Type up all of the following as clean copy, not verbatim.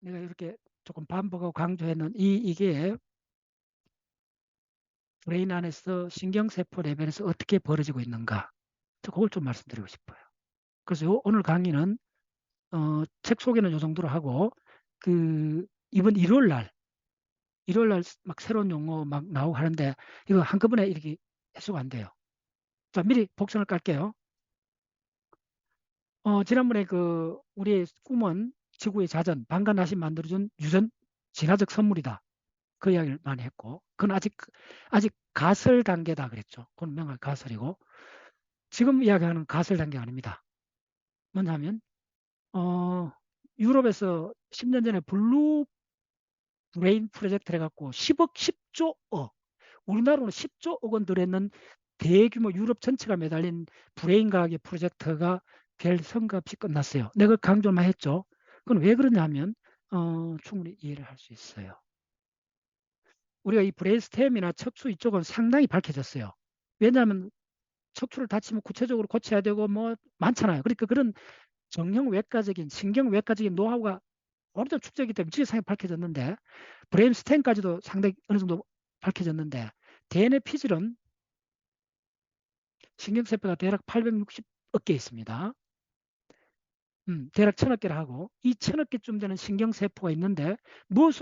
내가 이렇게 조금 반복하고 강조했는 이게 브레인 안에서 신경세포 레벨에서 어떻게 벌어지고 있는가. 그걸 좀 말씀드리고 싶어요. 그래서 오늘 강의는 책 소개는 이 정도로 하고 이번 일요일 날 막 새로운 용어 막 나오고 하는데 이거 한꺼번에 이렇게 해소가 안 돼요. 자, 미리 복선을 깔게요. 지난번에 우리의 꿈은 지구의 자전, 방간하신 만들어준 유전 진화적 선물이다. 그 이야기를 많이 했고, 그건 아직 가설 단계다 그랬죠. 그건 명확히 가설이고, 지금 이야기하는 가설 단계 아닙니다. 뭐냐면, 유럽에서 10년 전에 블루 브레인 프로젝트를 해갖고 10조 억, 우리나라로는 10조억 원 들였는 대규모 유럽 전체가 매달린 브레인 과학의 프로젝트가 별 성과 없이 끝났어요. 내가 강조만 했죠. 그건 왜 그러냐면 충분히 이해를 할 수 있어요. 우리가 이 브레인스템이나 척추 이쪽은 상당히 밝혀졌어요. 왜냐하면 척추를 다치면 구체적으로 고쳐야 되고 뭐 많잖아요. 그러니까 그런 정형외과적인 신경외과적인 노하우가 오래전 축적이 때문에 지상에 밝혀졌는데 브레인스템까지도 상당히 어느 정도 밝혀졌는데 DNA 피질은 신경세포가 대략 860억 개 있습니다. 대략 1000억 개를 하고 이 1000억 개쯤 되는 신경세포가 있는데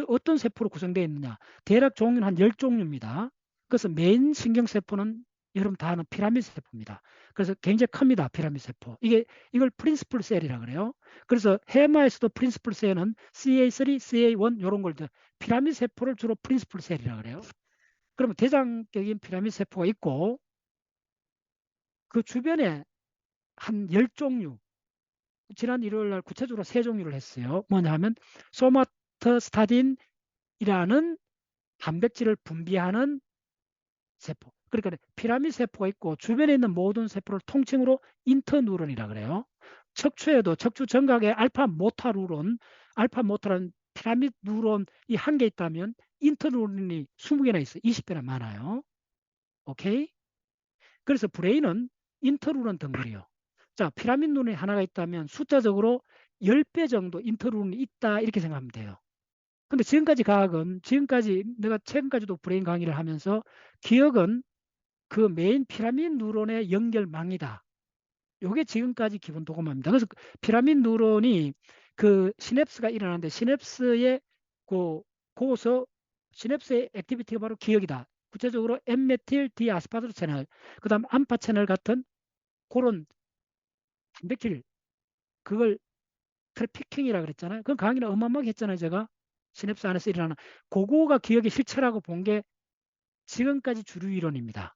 어떤 세포로 구성되어 있느냐. 대략 종류는 한 10종류입니다. 그래서 메인 신경세포는 여러분 다 아는 피라미드 세포입니다. 그래서 굉장히 큽니다. 피라미드 세포. 이걸 프린시플 셀이라 그래요. 그래서 해마에서도 프린시플 셀은 CA3, CA1 이런 걸 피라미드 세포를 주로 프린시플 셀이라 그래요. 그러면 대장격인 피라미드 세포가 있고 그 주변에 한 10종류 지난 일요일 날 구체적으로 세 종류를 했어요. 뭐냐 하면 소마토스타딘이라는 단백질을 분비하는 세포. 그러니까 피라미드 세포가 있고 주변에 있는 모든 세포를 통칭으로 인터뉴런이라 그래요. 척추에도 척추 정각에 알파 모터라는 피라미드 뉴런이 한 개 있다면 인터뉴런이 20개나 있어요. 20배나 많아요. 오케이? 그래서 브레인은 인터뉴런 덩어리요. 자, 피라미드 눈이 하나가 있다면 숫자적으로 10배 정도 인터룬이 있다 이렇게 생각하면 돼요. 근데 지금까지 내가 최근까지도 브레인 강의를 하면서 기억은 그 메인 피라미드 뉴런의 연결망이다. 이게 지금까지 기본 도구입니다. 그래서 피라미드 뉴런이 그 시냅스가 일어나는데 고서 시냅스의 액티비티가 바로 기억이다. 구체적으로 N메틸 디아스파르 채널, 그다음 암파 채널 같은 그런 단백질 그걸 트래피킹이라 그랬잖아요. 그 강의는 어마어마하게 했잖아요. 제가 시냅스 안에서 일어나는 그거가 기억의 실체라고 본 게 지금까지 주류 이론입니다.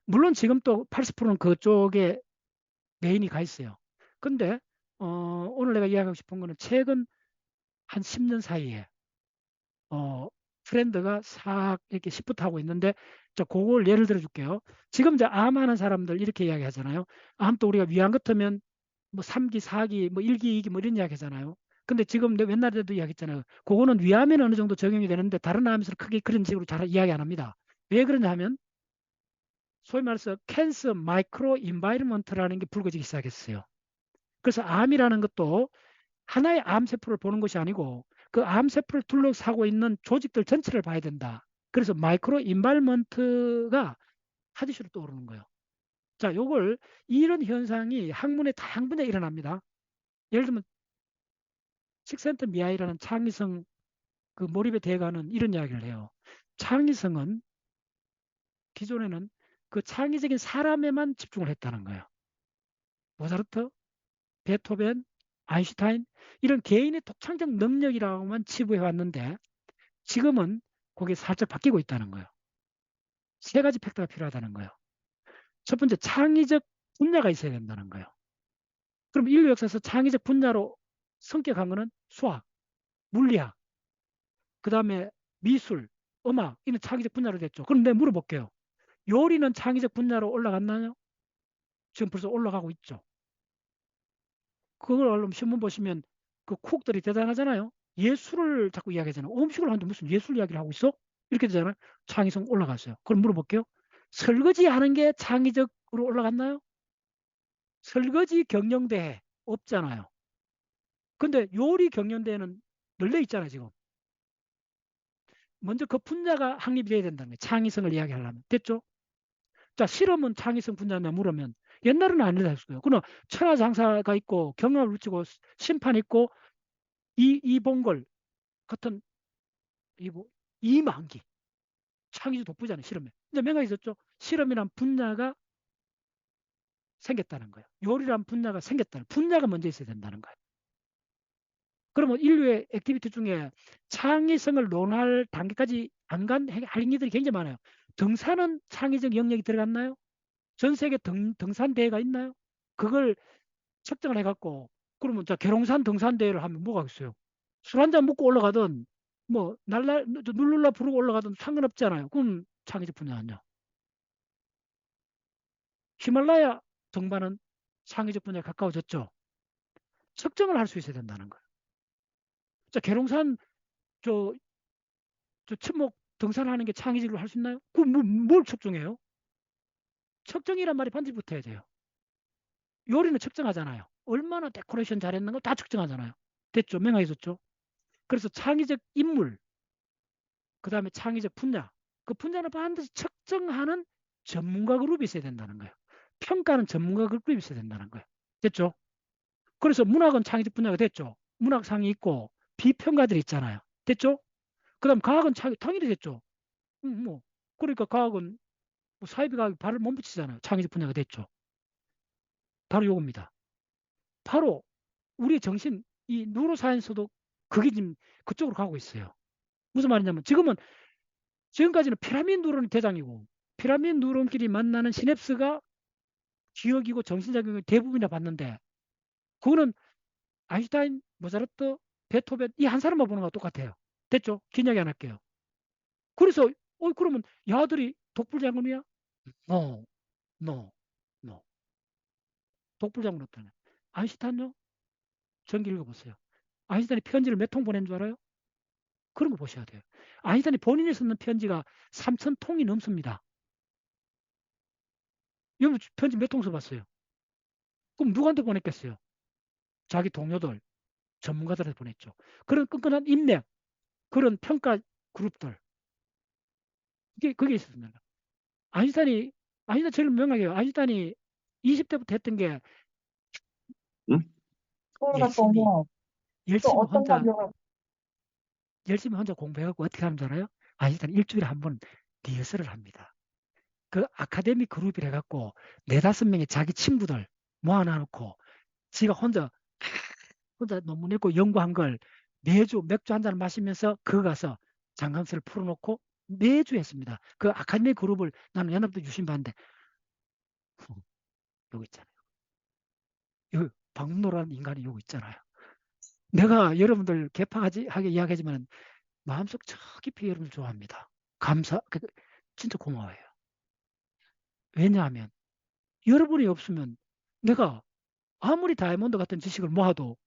물론 지금 또 80%는 그쪽에 메인이 가 있어요. 근데 오늘 내가 이야기하고 싶은 거는 최근 한 10년 사이에 트렌드가 싹 이렇게 시프트 하고 있는데 그걸 예를 들어 줄게요. 지금 이제 암하는 사람들 이렇게 이야기 하잖아요. 암도 우리가 위암 같으면 뭐 3기, 4기, 뭐 1기, 2기 뭐 이런 이야기 하잖아요. 근데 지금 옛날에도 이야기했잖아요. 그거는 위암에는 어느 정도 적용이 되는데 다른 암에서는 크게 그런 식으로 잘 이야기 안 합니다. 왜 그러냐면 소위 말해서 캔서 마이크로 인바이러먼트라는 게 불거지기 시작했어요. 그래서 암이라는 것도 하나의 암세포를 보는 것이 아니고 그 암세포를 둘러싸고 있는 조직들 전체를 봐야 된다. 그래서 마이크로 인바이러먼트가 하디슈로 떠오르는 거예요. 자, 요걸 이런 현상이 학문의 다양한 분야에 일어납니다. 예를 들면 식센터미아이라는 창의성 그 몰입의 대가는 이런 이야기를 해요. 창의성은 기존에는 그 창의적인 사람에만 집중을 했다는 거예요. 모차르트, 베토벤, 아인슈타인 이런 개인의 독창적 능력이라고만 치부해 왔는데 지금은 그게 살짝 바뀌고 있다는 거예요. 세 가지 팩터가 필요하다는 거예요. 첫 번째 창의적 분야가 있어야 된다는 거예요. 그럼 인류 역사에서 창의적 분야로 성격한 거는 수학, 물리학, 그 다음에 미술, 음악 이런 창의적 분야로 됐죠. 그럼 내가 물어볼게요. 요리는 창의적 분야로 올라갔나요? 지금 벌써 올라가고 있죠. 그걸 알면 신문 보시면 그 쿡들이 대단하잖아요. 예술을 자꾸 이야기하잖아요. 음식을 하는데 무슨 예술 이야기를 하고 있어? 이렇게 되잖아요. 창의성 올라갔어요. 그럼 물어볼게요. 설거지 하는 게 창의적으로 올라갔나요? 설거지 경영대회 없잖아요. 근데 요리 경연대회는 널려 있잖아요, 지금. 먼저 그 분자가 확립이 돼야 된다는 거예요. 창의성을 이야기하려면. 됐죠? 자, 실험은 창의성 분자냐 물으면 옛날에는 아니다 했어요. 그러나 천하장사가 있고 경험을 붙이고 심판 있고 이봉걸 같은 이 뭐, 이만기 창의적 독보잖아요. 실험에. 이제 명확히 있었죠. 실험이란 분야가 생겼다는 거예요. 요리란 분야가 생겼다는 분야가 먼저 있어야 된다는 거예요. 그러면 인류의 액티비티 중에 창의성을 논할 단계까지 안 간 행위들이 굉장히 많아요. 등산은 창의적 영역이 들어갔나요? 전 세계 등산대회가 있나요? 그걸 측정을 해갖고 그러면 자 계룡산 등산대회를 하면 뭐가 있어요? 술 한잔 먹고 올라가든 뭐 날라 눌룰라 부르고 올라가든 상관없잖아요. 그럼 창의적 분야 아니야. 히말라야 등반은 창의적 분야에 가까워졌죠. 측정을 할 수 있어야 된다는 거예요. 자 계룡산 저, 저 친목 등산하는 게 창의적으로 할 수 있나요? 뭘 측정해요? 측정이란 말이 반드시 붙어야 돼요. 요리는 측정하잖아요. 얼마나 데코레이션 잘했는 거 다 측정하잖아요. 됐죠? 명확해졌죠? 그래서 창의적 인물, 그 다음에 창의적 분야, 그 분야는 반드시 측정하는 전문가 그룹이 있어야 된다는 거예요. 평가는 전문가 그룹이 있어야 된다는 거예요. 됐죠? 그래서 문학은 창의적 분야가 됐죠. 문학상이 있고 비평가들이 있잖아요. 됐죠? 그 다음 과학은 당연히 됐죠. 뭐 그러니까 과학은 뭐 사회비과학이 발을 못 붙이잖아요. 창의적 분야가 됐죠. 바로 요겁니다. 바로 우리 정신, 이 뉴로사이언스도 그게 지금 그쪽으로 가고 있어요. 무슨 말이냐면 지금까지는 피라미드 뉴런이 대장이고 피라미드 뉴런끼리 만나는 시냅스가 기억이고 정신작용의 대부분이라 봤는데 그거는 아인슈타인, 모차르트, 베토벤 이 한 사람만 보는 거와 똑같아요. 됐죠? 긴 이야기 안 할게요. 그래서 그러면 야들이 독불장군이야? No, no, no. 독불장군 없다네. 아인슈타인요? 전기 읽어보세요. 아인슈타인이 편지를 몇 통 보낸 줄 알아요? 그런 거 보셔야 돼요. 아인슈타인이 본인이 쓰는 편지가 3천 통이 넘습니다. 여러분 편지 몇 통 써봤어요? 그럼 누구한테 보냈겠어요? 자기 동료들, 전문가들한테 보냈죠. 그런 끈끈한 인맥, 그런 평가 그룹들, 그게 있었습니다. 아인슈타인이, 아인슈타인 제일 명확해요. 아인슈타인이 20대부터 했던 게 응? 서울 갔다 열심히, 오면 또 열심히 어떤 혼자, 감정을 열심히 혼자 공부해갖고 어떻게 하는 줄 알아요? 아인슈타인 일주일에 한 번 리허설을 합니다. 그 아카데미 그룹이라 해갖고 네다섯 명의 자기 친구들 모아놔놓고 지가 혼자 논문 읽고 연구한 걸 매주 맥주 한 잔 마시면서 그거 가서 장강세를 풀어놓고 매주 했습니다. 그 아카데미 그룹을 나는 옛날부터 유심 봤는데 여기 있잖아요. 여기 박문호라는 인간이 여기 있잖아요. 내가 여러분들 개파하게 이야기하지만 마음속 저 깊이 여러분을 좋아합니다. 진짜 고마워요. 왜냐하면 여러분이 없으면 내가 아무리 다이아몬드 같은 지식을 모아도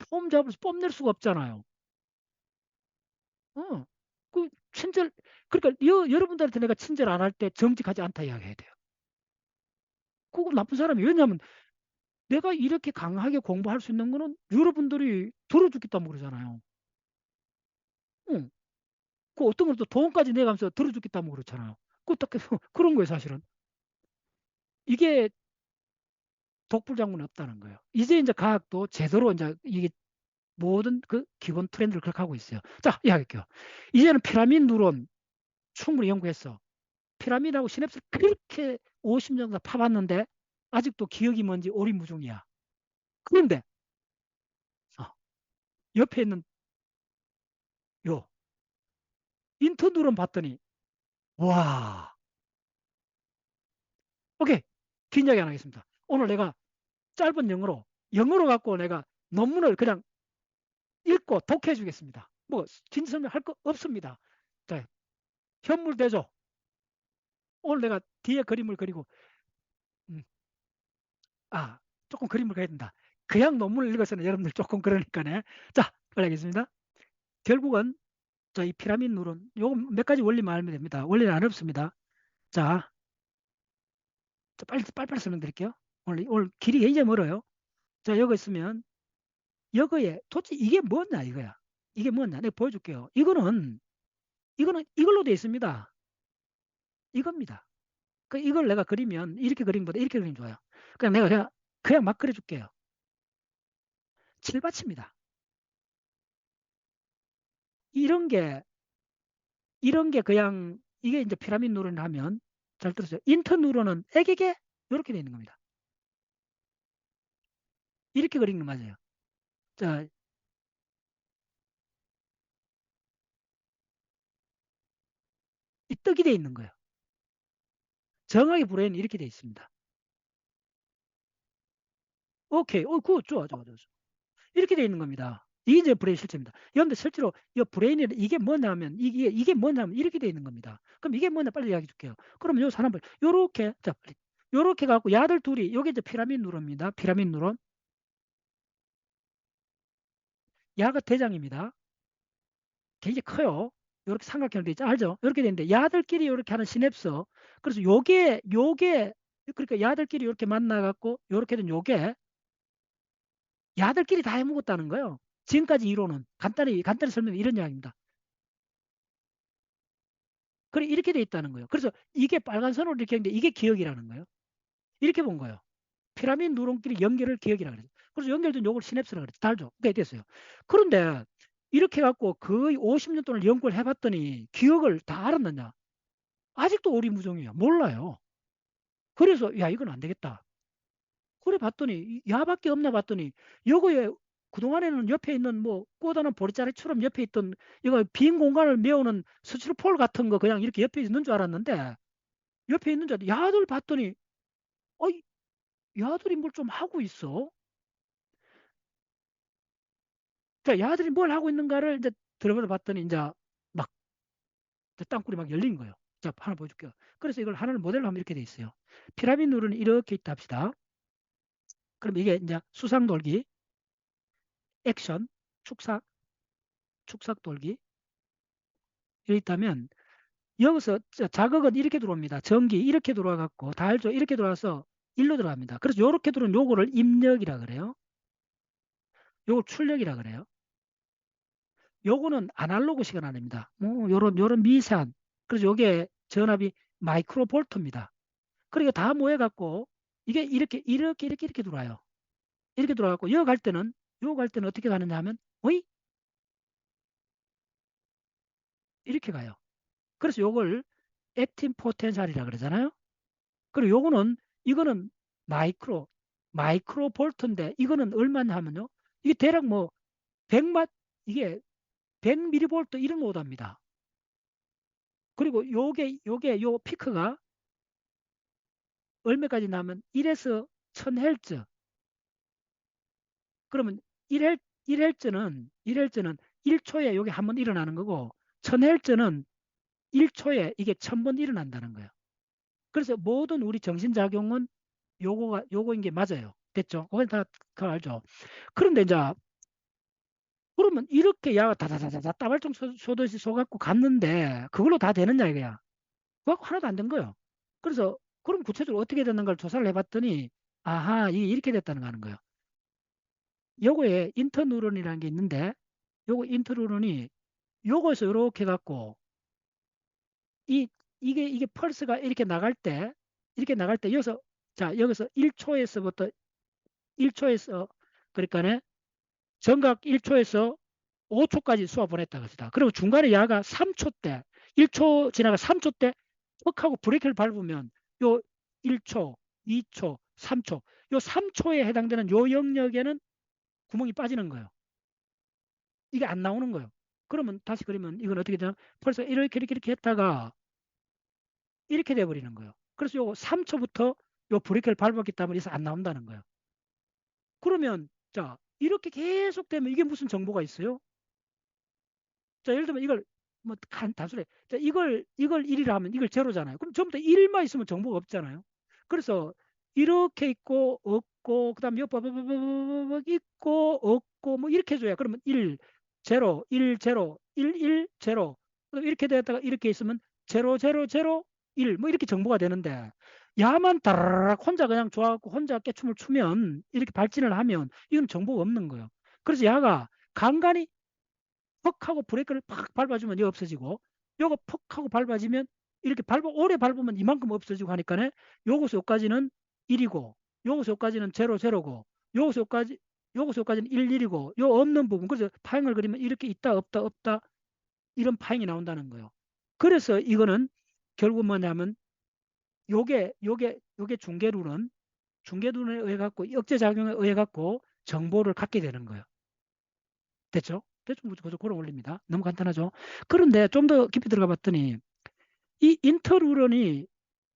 폼 잡을 뽐낼 수가 없잖아요. 어. 친절, 그러니까 여러분들한테 내가 친절 안 할 때 정직하지 않다 이야기해야 돼요. 그거 나쁜 사람이 왜냐하면 내가 이렇게 강하게 공부할 수 있는 거는 여러분들이 들어주기 때문에 그러잖아요. 응. 그 어떤 건 또 돈까지 내가면서 들어주기 때문에 그렇잖아요. 딱 그런 거예요, 사실은. 이게 독불장군은 없다는 거예요. 이제 과학도 제대로 이제 이게 모든 그 기본 트렌드를 그렇게 하고 있어요. 자, 이야기할게요. 이제는 피라미드 누론 충분히 연구했어. 피라미드하고 시냅스를 그렇게 50년 정도 파봤는데 아직도 기억이 뭔지 오리무중이야. 그런데 어, 옆에 있는 요 인터 누론 봤더니 와, 오케이. 긴 이야기 안 하겠습니다. 오늘 내가 짧은 영어로 갖고 내가 논문을 그냥 읽고 독해 주겠습니다. 뭐 긴 설명할 거 없습니다. 자, 현물대조. 오늘 내가 뒤에 그림을 그리고 음, 조금 그림을 그려야 된다. 그냥 논문을 읽어서는 여러분들 조금 그러니까네. 자, 알겠습니다. 결국은 이 피라미드 누론 요거 몇 가지 원리만 알면 됩니다. 원리는 안 없습니다. 자, 빨리 설명드릴게요. 오늘 길이 굉장히 멀어요. 자, 여기 있으면 여거에 도대체 이게 뭐냐 이거야. 이게 뭐냐. 내가 보여줄게요. 이거는 이걸로 되어 있습니다. 이겁니다. 이걸 내가 그리면 이렇게 그린 것보다 이렇게 그리면 좋아요. 그냥 내가 그냥 막 그려줄게요. 칠받칩니다. 이런 게 그냥 이게 이제 피라미드 누런을 하면 잘 들었어요. 인터 누런은 에게게 이렇게 되어 있는 겁니다. 이렇게 그리는 거 맞아요. 자, 이 떡이 되어 있는 거예요. 정확히 브레인은 이렇게 되어 있습니다. 오케이. 굿. 좋아. 이렇게 되어 있는 겁니다. 이게 이제 브레인 실제입니다. 그런데 실제로 이 브레인이 이게 뭐냐면 이게 뭐냐면 이렇게 되어 있는 겁니다. 그럼 이게 뭐냐 빨리 이야기해 줄게요. 그러면 요 사람을 요렇게 자 빨리 요렇게 갖고 야들 둘이 요게 이제 피라미드 누런입니다. 피라미드 누런. 야가 대장입니다. 굉장히 커요. 이렇게 삼각형으로 되어 있죠. 알죠? 이렇게 되는데 야들끼리 이렇게 하는 시냅스. 그래서 요게 그러니까 야들끼리 이렇게 만나 갖고 이렇게 된 요게 야들끼리 다 해먹었다는 거예요. 지금까지 이론은 간단히 설명해 이런 이야기입니다. 그래 이렇게 돼 있다는 거예요. 그래서 이게 빨간 선으로 이렇게 했는데 이게 기억이라는 거예요. 이렇게 본 거예요. 피라미드 누런끼리 연결을 기억이라고 그래요. 그래서 연결된 요걸 시냅스라고 그랬죠. 달죠. 그게 됐어요. 그런데 이렇게 갖고 거의 50년 동안 연구를 해봤더니 기억을 다 알았느냐? 아직도 오리무중이에요. 몰라요. 그래서 야 이건 안 되겠다. 그래 봤더니 야밖에 없나 봤더니 요거에 그동안에는 옆에 있는 뭐 꼬다는 보리자리처럼 옆에 있던 이거 빈 공간을 메우는 스티로폴 같은 거 그냥 이렇게 옆에 있는 줄 알았는데 옆에 있는 줄 알았더니 야들 봤더니 어이 야들이 뭘 좀 하고 있어. 자 야들이 뭘 하고 있는가를 이제 들어가 봤더니 이제 막 땅굴이 막 열린 거예요. 자 하나 보여줄게요. 그래서 이걸 하나를 모델로 하면 이렇게 돼 있어요. 피라미드 룰은 이렇게 있다 합시다. 그럼 이게 이제 수상 돌기, 액션, 축삭 돌기 이렇게 있다면 여기서 자극은 이렇게 들어옵니다. 전기 이렇게 들어와 갖고 다 알죠? 이렇게 들어와서 일로 들어갑니다. 그래서 이렇게 들어온 요거를 입력이라 그래요. 요걸 출력이라 그래요. 요거는 아날로그 시간 아닙니다. 뭐 요런 미세한 그래서 요게 전압이 마이크로 볼트입니다. 그리고 다 모여 갖고 이게 이렇게 들어와요. 이렇게 들어와 갖고 요 갈 때는 어떻게 가느냐 하면 어이 이렇게 가요. 그래서 요걸 액틴 포텐셜이라 그러잖아요. 그리고 이거는 마이크로 볼트인데 이거는 얼마냐 하면요. 이게 대략 뭐 100마 이게 100mV 이런 오답니다. 그리고 요 피크가 얼마까지 나면 1에서 1000Hz. 그러면 1Hz는 1초에 요게 한 번 일어나는 거고 1000Hz는 1초에 이게 1000번 일어난다는 거예요. 그래서 모든 우리 정신작용은 요거인 게 맞아요. 됐죠? 그건 다 그거 알죠? 그런데 이제 그러면 이렇게 야가 다다다다다 따발총 쏘듯이 쏘갖고 갔는데 그걸로 다 되느냐 이거야. 그거 하나도 안 된 거예요. 그래서 그럼 구체적으로 어떻게 됐는가를 조사를 해봤더니 아하 이게 이렇게 됐다는 거 하는 거예요. 요거에 인터뉴런이라는 게 있는데 요거 인터뉴런이 요거에서 이렇게 갖고 이게 펄스가 이렇게 나갈 때 여기서 1초에서부터 1초에서 그러니까 정각 1초에서 5초까지 쏘아 보냈다 그럽니다. 그리고 중간에 야가 3초 때 1초 지나가 3초 때 퍽 하고 브레이크를 밟으면 요 1초, 2초, 3초 요 3초에 해당되는 요 영역에는 구멍이 빠지는 거예요. 이게 안 나오는 거예요. 그러면 다시 그리면 이건 어떻게 되나? 벌써 이렇게 했다가 이렇게 돼 버리는 거예요. 그래서 요 3초부터 요 브레이크를 밟았기 때문에 이서 안 나온다는 거예요. 그러면 자 이렇게 계속 되면 이게 무슨 정보가 있어요? 자 예를 들면 이걸 뭐 단순히 자 이걸 1이라 하면 이걸 제로잖아요. 그럼 전부 다 1만 있으면 정보가 없잖아요. 그래서 이렇게 있고 없고 그다음에 옆 있고 없고 뭐 이렇게 해줘야 그러면 1 제로 1 제로 1 1 제로 이렇게 되었다가 이렇게 있으면 제로 제로 제로 1 뭐 이렇게 정보가 되는데 야만 다라락 혼자 그냥 좋아하고 혼자 깨춤을 추면 이렇게 발진을 하면 이건 정보가 없는 거예요. 그래서 야가 간간히 퍽 하고 브레이크를 팍 밟아주면 이거 없어지고, 요거 퍽 하고 밟아지면 이렇게 오래 밟으면 이만큼 없어지고 하니까 요거서 요까지는 1이고, 요거서 요까지는 0, 0고, 요거서 요까지는 1, 1이고, 요 없는 부분. 그래서 파형을 그리면 이렇게 있다, 없다, 없다, 이런 파형이 나온다는 거예요. 그래서 이거는 결국 뭐냐면 요게 중계룰은 중계론에 의해 갖고 역제작용에 의해 갖고 정보를 갖게 되는 거예요. 됐죠? 대충 그런 원리입니다. 너무 간단하죠? 그런데 좀 더 깊이 들어가 봤더니 이 인터루런이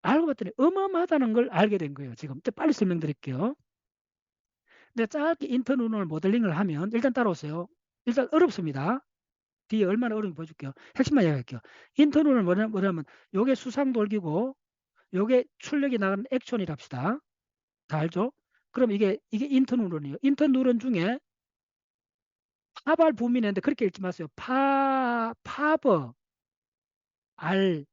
알고 봤더니 어마어마하다는 걸 알게 된 거예요. 지금 빨리 설명드릴게요. 내가 짧게 인터루런을 모델링을 하면 일단 따라오세요. 일단 어렵습니다. 뒤에 얼마나 어려운지 보여줄게요. 핵심만 이야기할게요. 인터루런은 뭐냐면 요게 수상돌기고 요게 출력이 나가는 액션이랍시다. 다 알죠? 그럼 이게 인터뉴런이에요. 인터뉴런 중에 파발 부민인데 그렇게 읽지 마세요. 파버 알부민.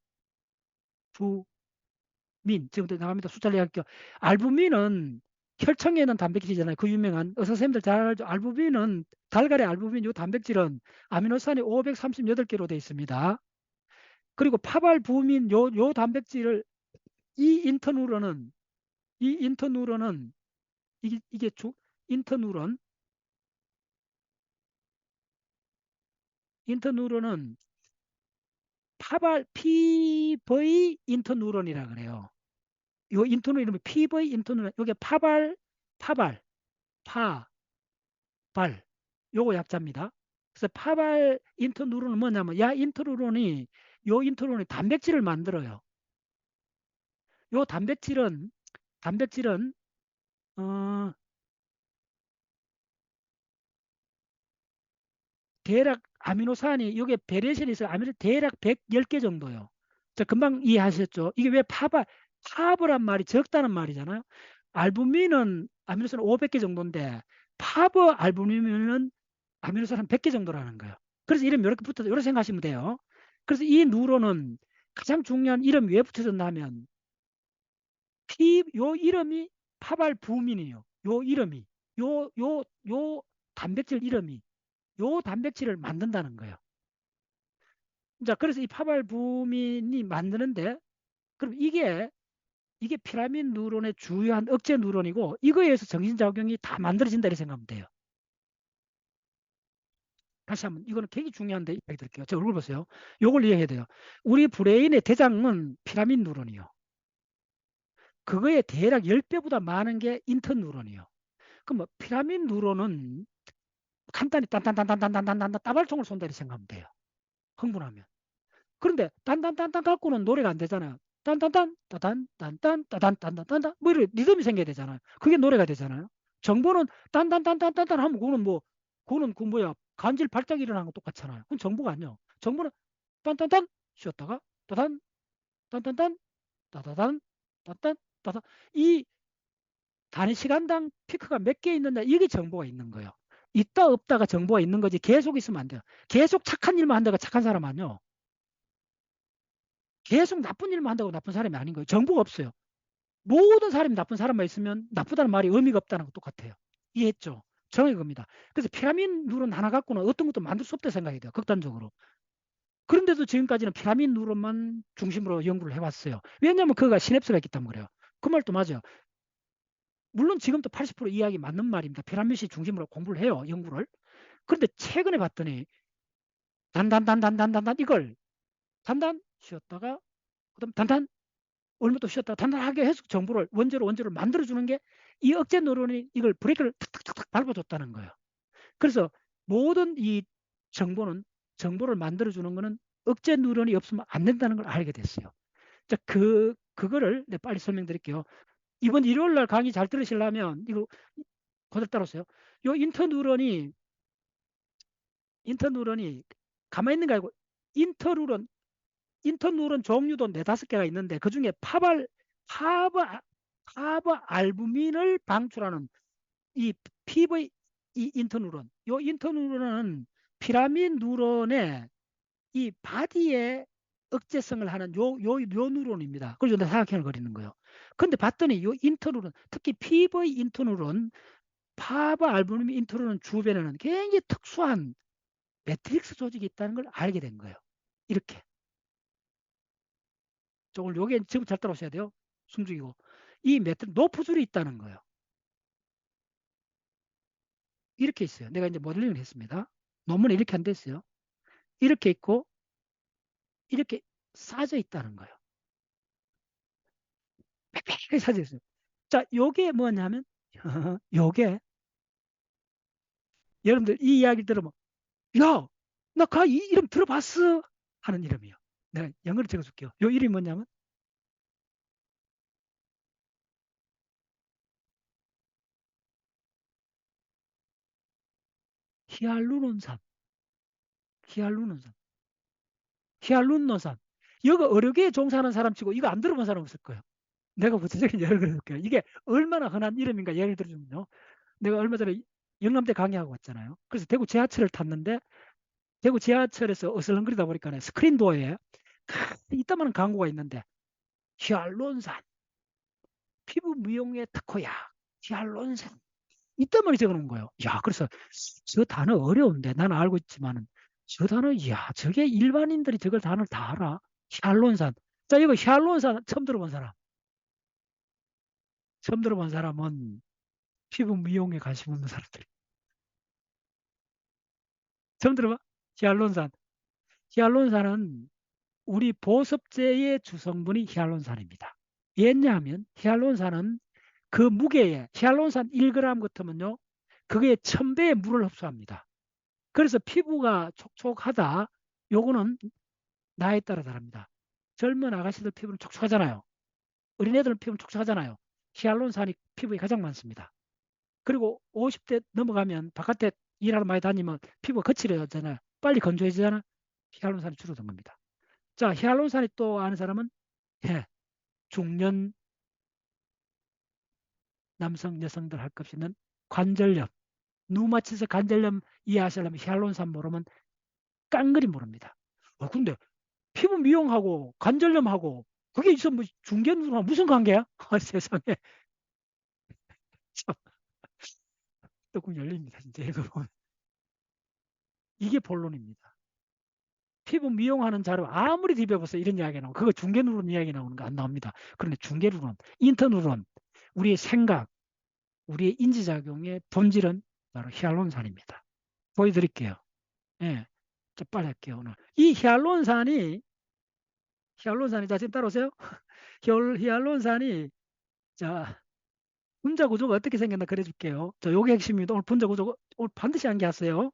지금부터 나갑니다. 숫자를 얘기할게요. 알부민은 혈청에 있는 단백질이잖아요. 그 유명한 의사 선생님들 잘 알죠. 알부민은 달걀의 알부민 요 단백질은 아미노산이 538개로 되어 있습니다. 그리고 파발부민 요 단백질을 이 인터뉴런은 이게 인터뉴런은 PV 인터뉴런이라 그래요. 요 인터뉴런 이름이 PV 인터뉴런. 요게 파발, 요거 약자입니다. 그래서 파발 인터뉴런은 뭐냐면 요 인터뉴런이 단백질을 만들어요. 요 단백질은 어, 대략 아미노산이 이게 베리에이션이 있어요. 아미노 대략 110개 정도요. 자, 금방 이해하셨죠? 이게 왜 파버란 말이 적다는 말이잖아요. 알부민은 아미노산 500개 정도인데 파버 알부민은 아미노산 한 100개 정도라는 거예요. 그래서 이름 이렇게 붙어서 이렇게 생각하시면 돼요. 그래서 이 누로는 가장 중요한 이름이 왜 붙여졌나 하면 요 이름이 파발부민이에요. 요 이름이 요 단백질 이름이 요 단백질을 만든다는 거예요. 자, 그래서 이 파발부민이 만드는데 그럼 이게 피라미드 뉴런의 주요한 억제 뉴런이고 이거에 의해서 정신작용이 다 만들어진다 이렇게 생각하면 돼요. 다시 한번 이거는 되게 중요한데 이야기 드릴게요. 제 얼굴 보세요. 요걸 이해해야 돼요. 우리 브레인의 대장은 피라미드 뉴런이요. 그거에 대략 10배보다 많은 게 인터 뉴런이요. 그럼 뭐 피라미드 뉴런은 간단히 딴딴딴딴딴딴딴 따발총을 쏜다 이렇게 생각하면 돼요. 흥분하면. 그런데 딴딴딴딴 갖고는 노래가 안 되잖아요. 딴딴딴 따단 딴딴 따단 딴딴딴딴 뭐 이런 리듬이 생겨야 되잖아요. 그게 노래가 되잖아요. 정보는 딴딴딴딴딴 하면 그거는 그 뭐야 간질 발작 일어나는 거 똑같잖아요. 그건 정보가 아니에요. 정보는 딴딴딴 쉬었다가 따단 딴딴딴 따다단 따단 따단 이 단위 시간당 피크가 몇 개 있는데 이게 정보가 있는 거예요. 있다 없다가 정보가 있는 거지 계속 있으면 안 돼요. 계속 착한 일만 한다고 착한 사람 아니요. 계속 나쁜 일만 한다고 나쁜 사람이 아닌 거예요. 정보가 없어요. 모든 사람이 나쁜 사람만 있으면 나쁘다는 말이 의미가 없다는 것 똑같아요. 이해했죠? 정의 겁니다. 그래서 피라미드 누런 하나 갖고는 어떤 것도 만들 수 없다 생각이 돼요. 극단적으로. 그런데도 지금까지는 피라미드 누런만 중심으로 연구를 해왔어요. 왜냐하면 그가 시냅스가 있기 때문에 그래요. 그 말도 맞아요. 물론 지금도 80% 이야기 맞는 말입니다. 피라미드 중심으로 공부를 해요. 연구를. 그런데 최근에 봤더니 단단 이걸 단단 쉬었다가 그다음 단단 얼마 또 쉬었다가 단단하게 해서 정보를 원재료를 만들어주는 게 이 억제 노론이 이걸 브레이크를 탁탁탁탁 밟아줬다는 거예요. 그래서 모든 이 정보를 만들어주는 거는 억제 뉴런이 없으면 안 된다는 걸 알게 됐어요. 자, 그거를 빨리 설명드릴게요. 이번 일요일 날 강의 잘 들으시려면 이거 그대로 따라오세요. 요 인터뉴런이 가만히 있는 게 아니고 인터뉴런 종류도 4-5개가 있는데 그중에 파버 알부민을 방출하는 이 PV 이 인터뉴런 요 인터뉴런은 피라미드 뉴런의 이 바디의 억제성을 하는 요 뉴런입니다. 그래서 사각형을 그리는 거예요. 근데 봤더니 요 인터뉴런 특히 PV 인터뉴런 파바 알부민 인트로는 주변에는 굉장히 특수한 매트릭스 조직이 있다는 걸 알게 된 거예요. 이렇게. 조금 요게 지금 잘 따라오셔야 돼요. 숨죽이고. 이 매트릭스 노프줄이 있다는 거예요. 이렇게 있어요. 내가 이제 모델링을 했습니다. 논문에 이렇게 안 됐어요. 이렇게 있고 이렇게 싸져 있다는 거예요. 빽빽하게 싸져 있어요. 자, 요게 뭐냐면 요게 여러분들 이 이야기를 들으면 야, 나 그 이름 들어봤어 하는 이름이에요. 내가 영어로 적어줄게요. 요 이름이 뭐냐면 히알루론산. 히알루론산. 히알루론산. 이거 의료계에 종사하는 사람 치고 이거 안 들어본 사람 없을 거예요. 내가 구체적인 예를 들어줄게요. 이게 얼마나 흔한 이름인가 예를 들어주면요. 내가 얼마 전에 영남대 강의하고 왔잖아요. 그래서 대구 지하철을 탔는데 대구 지하철에서 어슬렁거리다 보니까 스크린도어에 이따만한 광고가 있는데 히알루론산 피부 미용의 특허약 히알루론산 이따만이 적어놓은 거예요. 야, 그래서 저 단어 어려운데 나는 알고 있지만은 저 단어 야 저게 일반인들이 저걸 단어를 다 알아. 히알루론산. 자, 이거 히알루론산 처음 들어본 사람. 처음 들어본 사람은 피부 미용에 관심 없는 사람들. 처음 들어봐? 히알루론산. 히알루론산은 우리 보습제의 주성분이 히알루론산입니다. 왜냐하면 히알루론산은 그 무게에 히알루론산 1g 같으면요. 그게 1000배의 물을 흡수합니다. 그래서 피부가 촉촉하다. 요거는 나이에 따라 다릅니다. 젊은 아가씨들 피부는 촉촉하잖아요. 어린애들 피부는 촉촉하잖아요. 히알루론산이 피부에 가장 많습니다. 그리고 50대 넘어가면 바깥에 일하러 많이 다니면 피부가 거칠어지잖아요. 빨리 건조해지잖아. 히알루론산이 줄어든 겁니다. 자, 히알루론산이 또 아는 사람은 예, 중년 남성, 여성들 할 것 없이는 관절염, 누마치스 관절염 이해하시려면 히알루론산 모르면 깡그리 모릅니다. 근데 피부 미용하고 관절염하고 그게 있어 뭐 중견으로 무슨 관계야? 세상에 참 뚜껑 열립니다. 진짜 이거 보면 이게 본론입니다. 피부 미용하는 자료 아무리 뒤벼보세요 이런 이야기 나오고 그거 중견으론 이야기 나오는 거 안 나옵니다. 그런데 중견으론, 인터누론, 우리의 생각, 우리의 인지작용의 본질은 바로 히알루론산입니다. 보여드릴게요. 예, 좀 빨리 할게요 오늘. 이 히알루론산이 자 지금 따라오세요. 히알루론산이 자 분자 구조가 어떻게 생겼나 그려줄게요. 저 요게 핵심입니다. 오늘 분자 구조 오늘 반드시 암기하세요.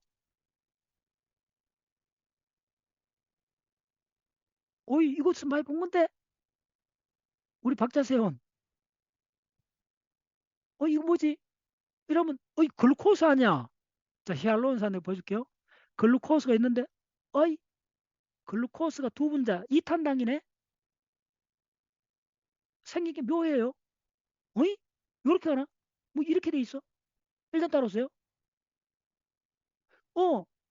어이 이것은 많이 본 건데 우리 박자세원. 이거 뭐지? 이러면 어이 글루코스 아니야? 자 히알루론산을 보여줄게요. 글루코스가 있는데 어이 글루코스가 두 분자 2탄당이네. 생긴 게 묘해요. 어이 이렇게 하나? 뭐 이렇게 돼 있어? 일단 따라오세요.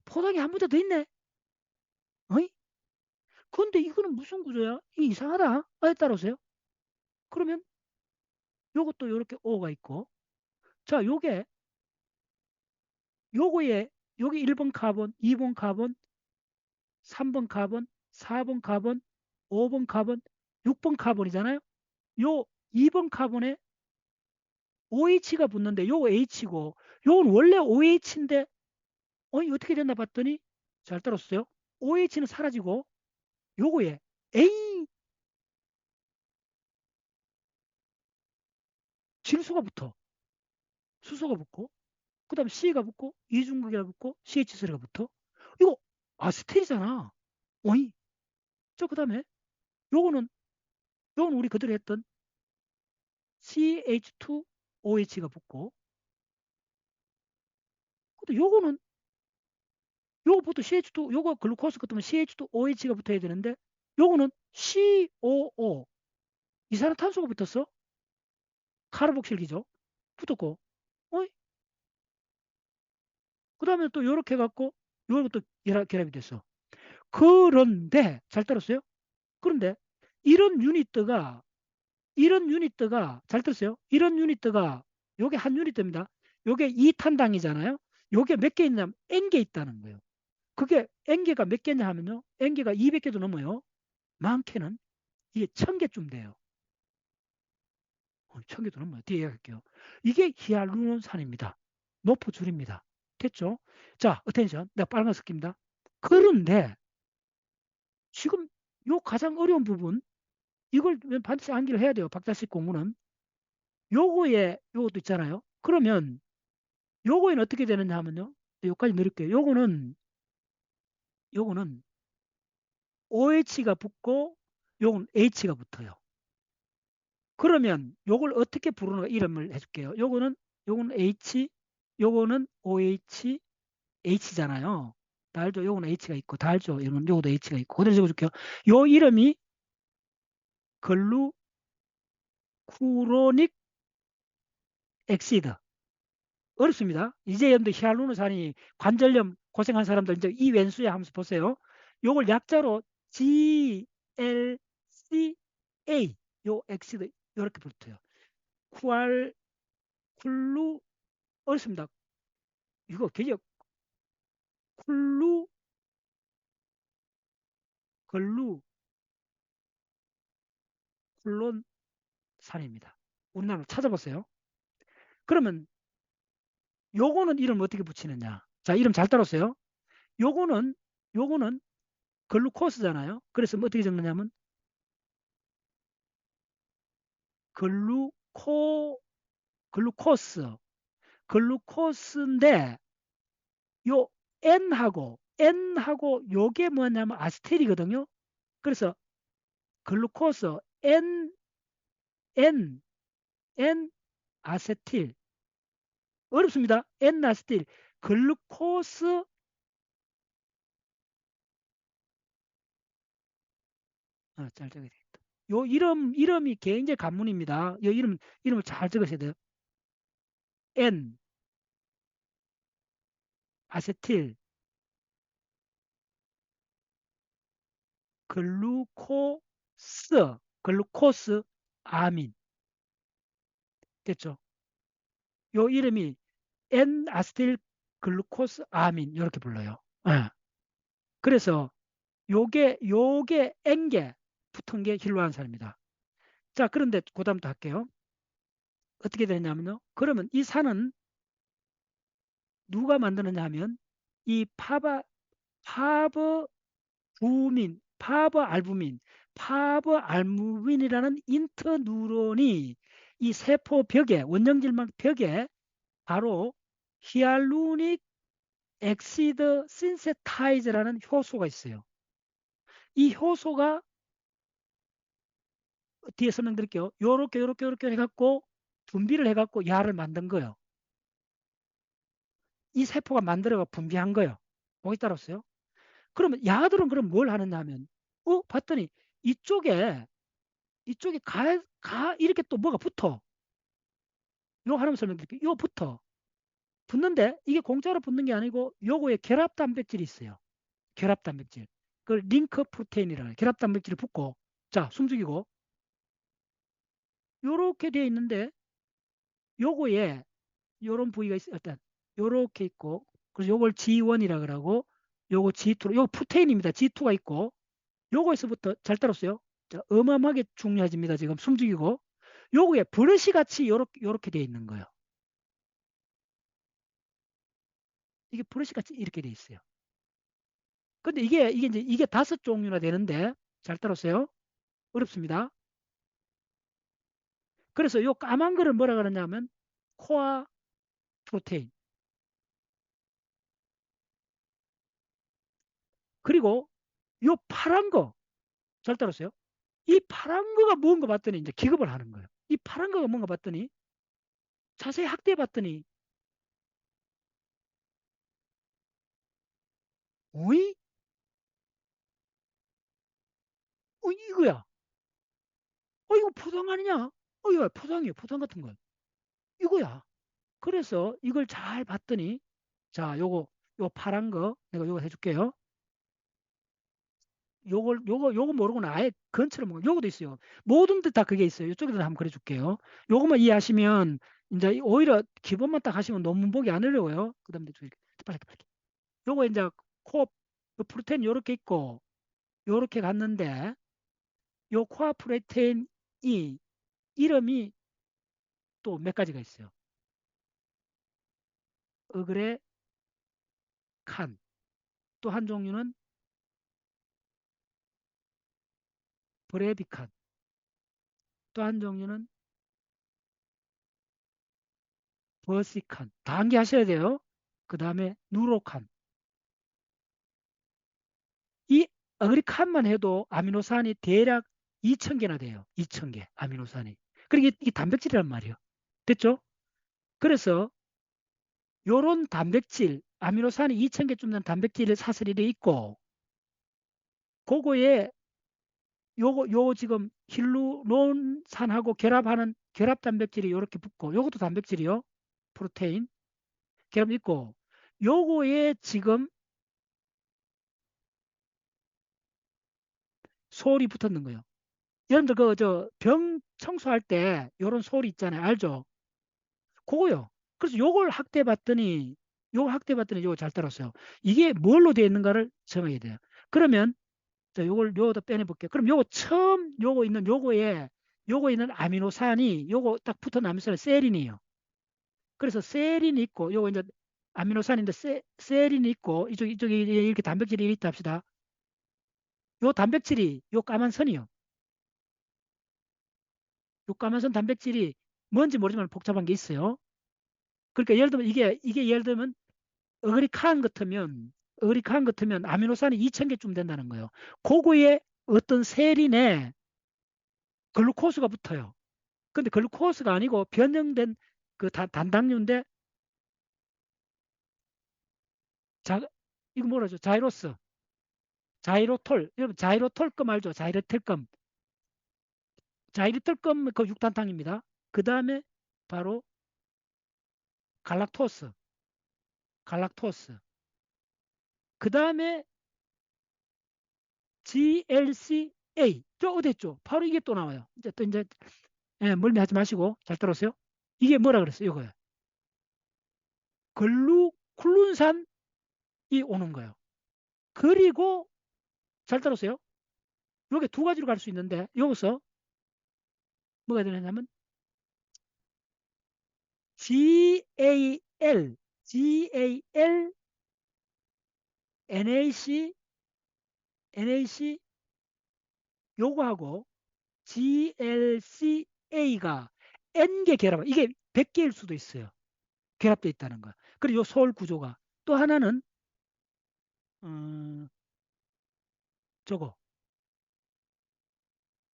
포장이 한 문제 더 있네. 어이? 근데 이거는 무슨 구조야? 이 이상하다. 따라오세요. 그러면 요것도 이렇게 O가 있고 자 요거에 여기 1번 카본, 2번 카본, 3번 카본, 4번 카본, 5번 카본, 6번 카본이잖아요. 요 2번 카본에 OH가 붙는데 요 H고 요건 원래 OH인데 어떻게 됐나 봤더니 잘 따랐어요. OH는 사라지고 요거에 A 질소가 붙어. 수소가 붙고 그 다음에 C가 붙고 이중극이가 붙고 CH3가 붙어. 이거 아스텔이잖아. 어이? 그 다음에 요거는 우리 그대로 했던 CH2OH가 붙고 근데 요거는 요거부터 CH2 요거 글루코스 같으면 CH2OH가 붙어야 되는데 요거는 COO 이산화탄소가 붙었어. 카르복실기죠. 붙었고 어이? 그 다음에 또 요렇게 해갖고 요것도 결합이 됐어. 그런데 잘 따랐어요? 그런데 이런 유니트가 잘 들었어요? 이런 유니트가 요게 한 유니트입니다. 요게 2탄당이잖아요. 요게 몇 개 있냐면 N개 있다는 거예요. 그게 N개가 몇 개냐 하면요. N개가 200개도 넘어요. 많게는 이게 1000개쯤 돼요. 1000개도 넘어요. 뒤에 얘기할게요. 이게 히알루론산입니다. 노포줄입니다. 됐죠? 자, 어텐션. 내가 빨간색 깁니다. 그런데 지금 요 가장 어려운 부분 이걸 반드시 암기를 해야 돼요. 박자식 공부는. 요거에 요것도 있잖아요. 그러면 요거에는 어떻게 되느냐 하면요. 요까지 넣을게요. 요거는 OH가 붙고 요건 H가 붙어요. 그러면 요걸 어떻게 부르는 이름을 해줄게요. 요거는 H, 요거는 OH, H잖아요. 다 알죠? 요거는 H가 있고 다 알죠? 이건 요것도 H가 있고 그대로 적어줄게요. 요 이름이 글루쿠로닉 엑시드. 어렵습니다. 이제 여러분들 히알루론산이 관절염 고생한 사람들 이제 이 왼수야 하면서 보세요. 요걸 약자로 GLCA 요 엑시드 이렇게 붙어요. 쿠알 쿨루 어렵습니다. 이거 굉장히 쿨루 글루 쿨론산입니다. 우리나라로 찾아보세요. 그러면 요거는 이름 어떻게 붙이느냐? 자, 이름 잘 따라오세요. 요거는 글루코스잖아요. 그래서 뭐 어떻게 적느냐면 글루코 글루코스인데 요 N하고 요게 뭐냐면 아스텔이거든요. 그래서 글루코스 N 아세틸 어렵습니다. N 아세틸 글루코스 잘 적어야 되겠다. 요 이름이 굉장히 간문입니다. 요 이름을 잘 적으셔야 돼요. N 아세틸 글루코스 아민 됐죠? 요 이름이 N아세틸 글루코스 아민 이렇게 불러요. 예. 그래서 요게 N개 붙은 게 힐로한산입니다. 자, 그런데 그 다음부터 할게요. 어떻게 되냐면요. 그러면 이 산은 누가 만드느냐 하면 이 파버 알부민이라는 인터뉴런이 이 세포 벽에 원형질막 벽에 바로 히알루닉 엑시드 신세타이즈라는 효소가 있어요. 이 효소가 뒤에 설명드릴게요. 요렇게 해갖고 분비를 해갖고 약을 만든 거예요. 이 세포가 만들어가 분비한 거예요. 거기 따랐어요. 그러면 야들은 그럼 뭘 하느냐 하면 봤더니 이쪽에 이렇게 또 뭐가 붙어. 요 하나만 설명드릴게요. 요 붙는데 이게 공짜로 붙는 게 아니고 요거에 결합 단백질이 있어요. 결합 단백질. 그걸 링크 프로테인이라는 결합 단백질이 붙고 자 숨죽이고 요렇게 되어 있는데 요거에 요런 부위가 있어요. 일단 요렇게 있고 그래서 요걸 G1이라 그러고 요거 G2 요거 프로테인입니다. G2가 있고 요거에서부터 잘 따랐어요. 자, 어마어마하게 중요해집니다. 지금 숨죽이고 요거에 브러시 같이 요렇게 되어 있는 거예요. 이게 브러시 같이 이렇게 되어 있어요. 근데 이게 5종류나 되는데 잘 따랐어요. 어렵습니다. 그래서 요 까만 거를 뭐라 그러냐면 코아 프로테인. 그리고 요 파란 거 잘 따랐어요. 이 파란 거가 뭔가 봤더니 이제 기급을 하는 거예요. 이 파란 거가 뭔가 봤더니 자세히 확대해 봤더니 어이? 이거야. 이거 포상 아니냐? 이거 포상이에요. 포상 같은 거. 이거야. 그래서 이걸 잘 봤더니 자, 요 파란 거 내가 요거 해줄게요. 요거 모르고는 아예 근처를 요거도 있어요. 모든 데 다 그게 있어요. 이쪽에도 한번 그려줄게요. 요거만 이해하시면 이제 오히려 기본만 딱 하시면 논문 보기 안 어려워요. 그 다음에 빨리. 요거 이제 코어 프로테인 요렇게 있고 요렇게 갔는데 요 코어 프로테인이 이름이 또 몇 가지가 있어요. 어그레 칸. 또 한 종류는 브레비칸. 또 한 종류는 버시칸. 다 암기하셔야 돼요. 그 다음에 누로칸. 이 어그리칸만 해도 아미노산이 대략 2,000개나 돼요. 2,000개 아미노산이. 그러니까 이게 단백질이란 말이에요. 됐죠? 그래서 요런 단백질, 아미노산이 2,000개쯤 되는 단백질 사슬이 있고 그거에 요 지금 힐루론산하고 결합하는 결합 단백질이 이렇게 붙고 요것도 단백질이요. 프로테인 결합 있고 요거에 지금 솔이 붙었는 거예요. 여러분들 그 저 병 청소할 때 요런 솔이 있잖아요. 알죠? 그거요. 그래서 요걸 학대봤더니 요거 잘 따랐어요. 이게 뭘로 되어 있는가를 정해야 돼요. 그러면 자, 요거도 빼내 볼게요. 그럼 요거 처음 요거 있는 아미노산이 요거 딱 붙은 아미노산이 세린이에요. 그래서 세린이 있고 요거 이제 아미노산인데 세린이 있고 이쪽에 이렇게 단백질이 있다 합시다. 요 단백질이 요 까만 선이요. 요 까만 선 단백질이 뭔지 모르지만 복잡한 게 있어요. 그러니까 예를 들면 이게 예를 들면 어그리칸 같으면 아미노산이 2,000개쯤 된다는 거예요. 그거에 어떤 세린에 글루코스가 붙어요. 근데 글루코스가 아니고 변형된 그 단당류인데 자, 이거 뭐라죠? 자이로톨. 여러분 자이로톨금 알죠? 자이로톨금 그 육탄탕입니다. 그 다음에 바로 갈락토스. 그 다음에 GLCA. 저 어디 있죠? 바로 이게 또 나와요. 이제 예, 멀미하지 마시고 잘 들었어요? 이게 뭐라 그랬어요? 이거요. 글루쿨론산이 오는 거예요. 그리고 잘 들었어요? 요게 두 가지로 갈 수 있는데 여기서 뭐가 되냐면 GAL, GAL, NAC, NAC 요거하고 GLCA가 N개 결합, 이게 100개일 수도 있어요. 결합되어 있다는 거. 그리고 요 서울 구조가 또 하나는 저거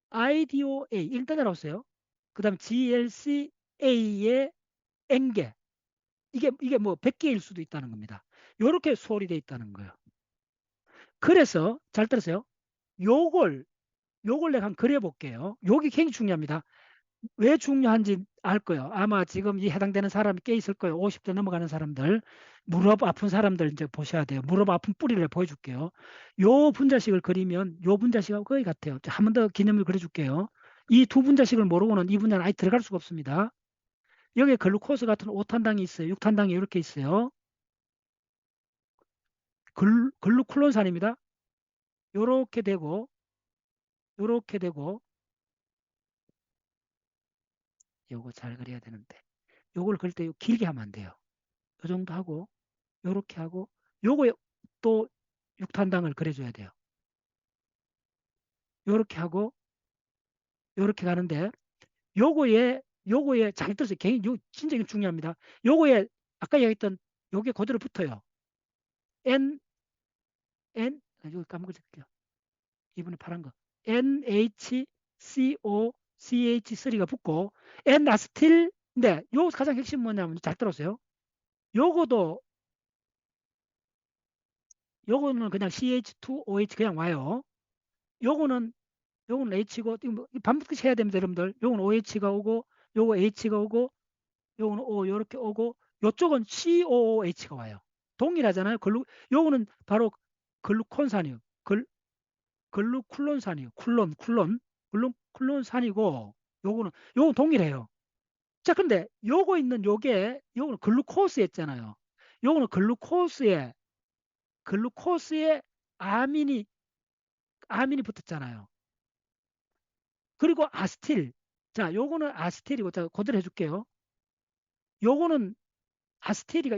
IDOA 일단 알았어요. 그 다음 GLCA의 N개 이게 뭐 100개일 수도 있다는 겁니다. 이렇게 소홀이 되어 있다는 거예요. 그래서 잘 들으세요. 요걸 내가 한번 그려볼게요. 요게 굉장히 중요합니다. 왜 중요한지 알 거예요. 아마 지금 이 해당되는 사람이 꽤 있을 거예요. 50대 넘어가는 사람들, 무릎 아픈 사람들 이제 보셔야 돼요. 무릎 아픈 뿌리를 보여줄게요. 요 분자식을 그리면 요 분자식하고 거의 같아요. 한 번 더 기념을 그려줄게요. 이 두 분자식을 모르고는 이 분야는 아예 들어갈 수가 없습니다. 여기에 글루코스 같은 5탄당이 있어요. 6탄당이 이렇게 있어요. 글루쿨론산입니다. 요렇게 되고 요렇게 되고 요거 잘 그려야 되는데 요걸 그릴 때 길게 하면 안 돼요. 요 정도 하고 요렇게 하고 요거 또 6탄당을 그려줘야 돼요. 요렇게 하고 요렇게 가는데 요거에 잘 들으세요. 요 진짜 이거 중요합니다. 요거에 아까 얘기했던 요게 그대로 붙어요. 여기 까먹을게요. 이번에 파란 거 NHCOCH3가 붙고 N-아스틸인데 요 가장 핵심 뭐냐면 잘 들었어요. 요거도 요거는 그냥 CH2OH 그냥 와요. 요거는 H고 반복해서 해야 됩니다, 여러분들. 요건 OH가 오고 요거 H가 오고 요거는 O 요렇게 오고 요쪽은 COOH가 와요. 동일하잖아요. 요거는 바로 글루콘산이요. 글루쿨론산이요. 쿨론산이고 요거는 동일해요. 자, 근데 요거 있는 요거는 글루코스였잖아요. 요거는 글루코스에 아민이 붙었잖아요. 그리고 아스틸. 자, 요거는 아스틸이고, 자, 그대로 해줄게요. 요거는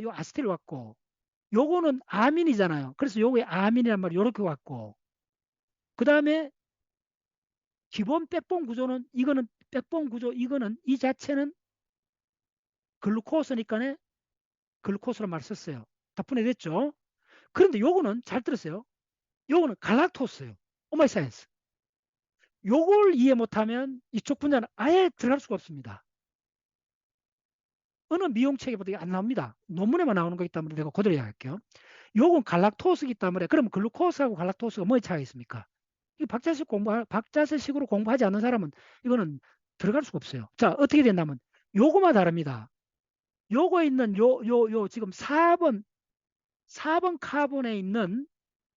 요 아스틸 왔고, 요거는 아민이잖아요. 그래서 요거에 아민이란 말이 요렇게 왔고, 그 다음에 기본 백본 구조는, 이거는 백본 구조, 이거는 이 자체는 글루코스니까 글루코스란 말을 썼어요. 다 분해됐죠? 그런데 요거는 잘 들었어요. 요거는 갈락토스예요. 오마이사이언스. 요걸 이해 못하면 이쪽 분야는 아예 들어갈 수가 없습니다. 어느 미용책에보다 안 나옵니다. 논문에만 나오는 거기 때문에 내가 그대로 이야기할게요. 요건 갈락토스이기 때문에, 그럼 글루코스하고 갈락토스가 뭐의 차이가 있습니까? 이 박자세식으로 공부하지 않는 사람은 이거는 들어갈 수가 없어요. 자, 어떻게 된다면 요거만 다릅니다. 요거 있는 지금 4번 카본에 있는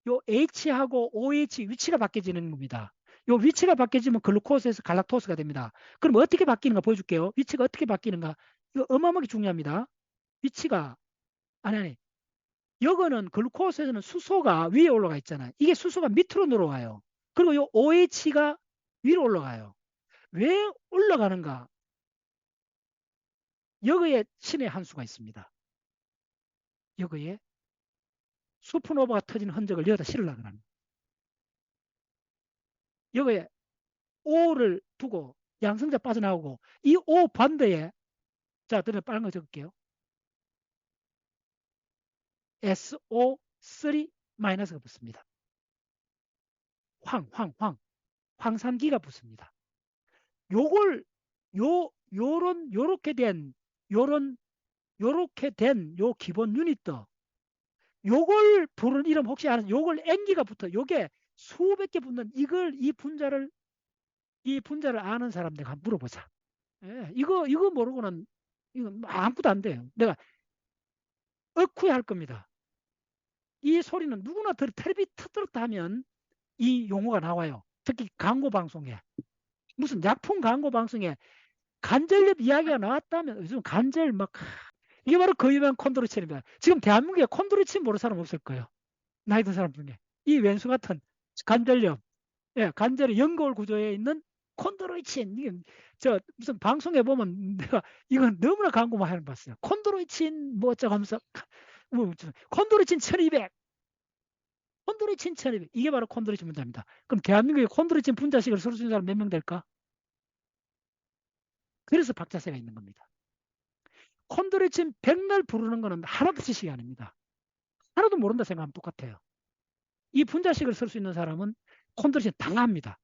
요 H하고 OH 위치가 바뀌어지는 겁니다. 요 위치가 바뀌어지면 글루코스에서 갈락토스가 됩니다. 그럼 어떻게 바뀌는가 보여줄게요. 위치가 어떻게 바뀌는가. 이거 어마어마하게 중요합니다. 위치가, 아니. 요거는 글루코스에서는 수소가 위에 올라가 있잖아요. 이게 수소가 밑으로 내려와요. 그리고 요 OH가 위로 올라가요. 왜 올라가는가? 여기에 신의 한 수가 있습니다. 여기에 수프노바가 터지는 흔적을 여기다 실으려고 합니다. 여기에 O를 두고 양성자 빠져나오고, 이 O 반대에, 자, 들어 빨간 거 적을게요. SO3 마이너스가 붙습니다. 황산기가 붙습니다. 요걸 요렇게 된 요 기본 유닛도, 요걸 부르는 이름 혹시 아는, 요걸 N기가 붙어. 요게 수백 개 붙는 이 분자를 아는 사람들 한번 물어보자. 예, 이거 모르고는 이거 아무것도 안 돼요. 내가 억후에 할 겁니다. 이 소리는 누구나 텔레비 틀었다 하면 이 용어가 나와요. 특히 광고 방송에, 무슨 약품 광고 방송에 간절협 이야기가 나왔다면, 요즘 간절 막, 이게 바로 그 유명한 콘드로친입니다. 지금 대한민국에 콘드로친 모르는 사람 없을 거예요. 나이 든 사람 중에. 이 왼수 같은 관절염, 예, 관절의 연골 구조에 있는 콘드로이친. 이게 저 무슨 방송에 보면 내가 이건 너무나 광고 많이 봤어요. 콘드로이친 뭐 어쩌고 하면서 콘드로이친 1200, 콘드로이친 1200. 이게 바로 콘드로이친 분자입니다. 그럼 대한민국에 콘드로이친 분자식을 쓸 수 있는 사람 몇 명 될까? 그래서 박자세가 있는 겁니다. 콘드로이친 100날 부르는 거는 하나도 지식이 아닙니다. 하나도 모른다 생각하면 똑같아요. 이 분자식을 쓸 수 있는 사람은 콘드로이친 다 압니다.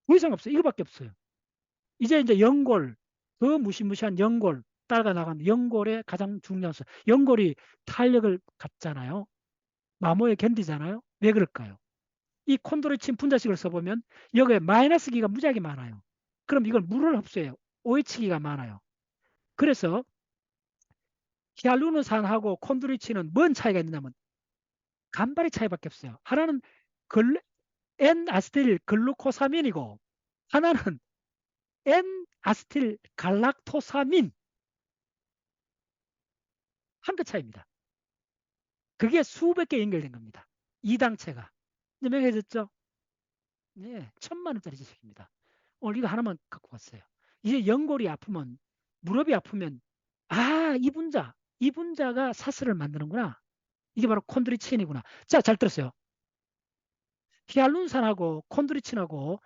더 이상 없어요. 이거밖에 없어요. 이제 연골, 그 무시무시한 연골, 따라가 나가는 연골의 가장 중요한 수. 연골이 탄력을 갖잖아요. 마모에 견디잖아요. 왜 그럴까요? 이 콘드로이친 분자식을 써보면 여기에 마이너스 기가 무지하게 많아요. 그럼 이걸 물을 흡수해요. OH기가 많아요. 그래서 히알루론산하고 콘드로이친은 뭔 차이가 있느냐면 간발의 차이밖에 없어요. 하나는 N-아세틸 글루코사민이고, 하나는 N-아세틸 갈락토사민, 한 끗 차이입니다. 그게 수백 개 연결된 겁니다. 이 당체가. 명해졌죠? 네, 1000만 원짜리 지식입니다. 오늘 이거 하나만 갖고 왔어요. 이제 연골이 아프면, 무릎이 아프면, 아, 이 분자가 사슬을 만드는구나. 이게 바로 콘드로이친이구나. 자, 잘 들었어요. 히알루론산하고 콘드로이친하고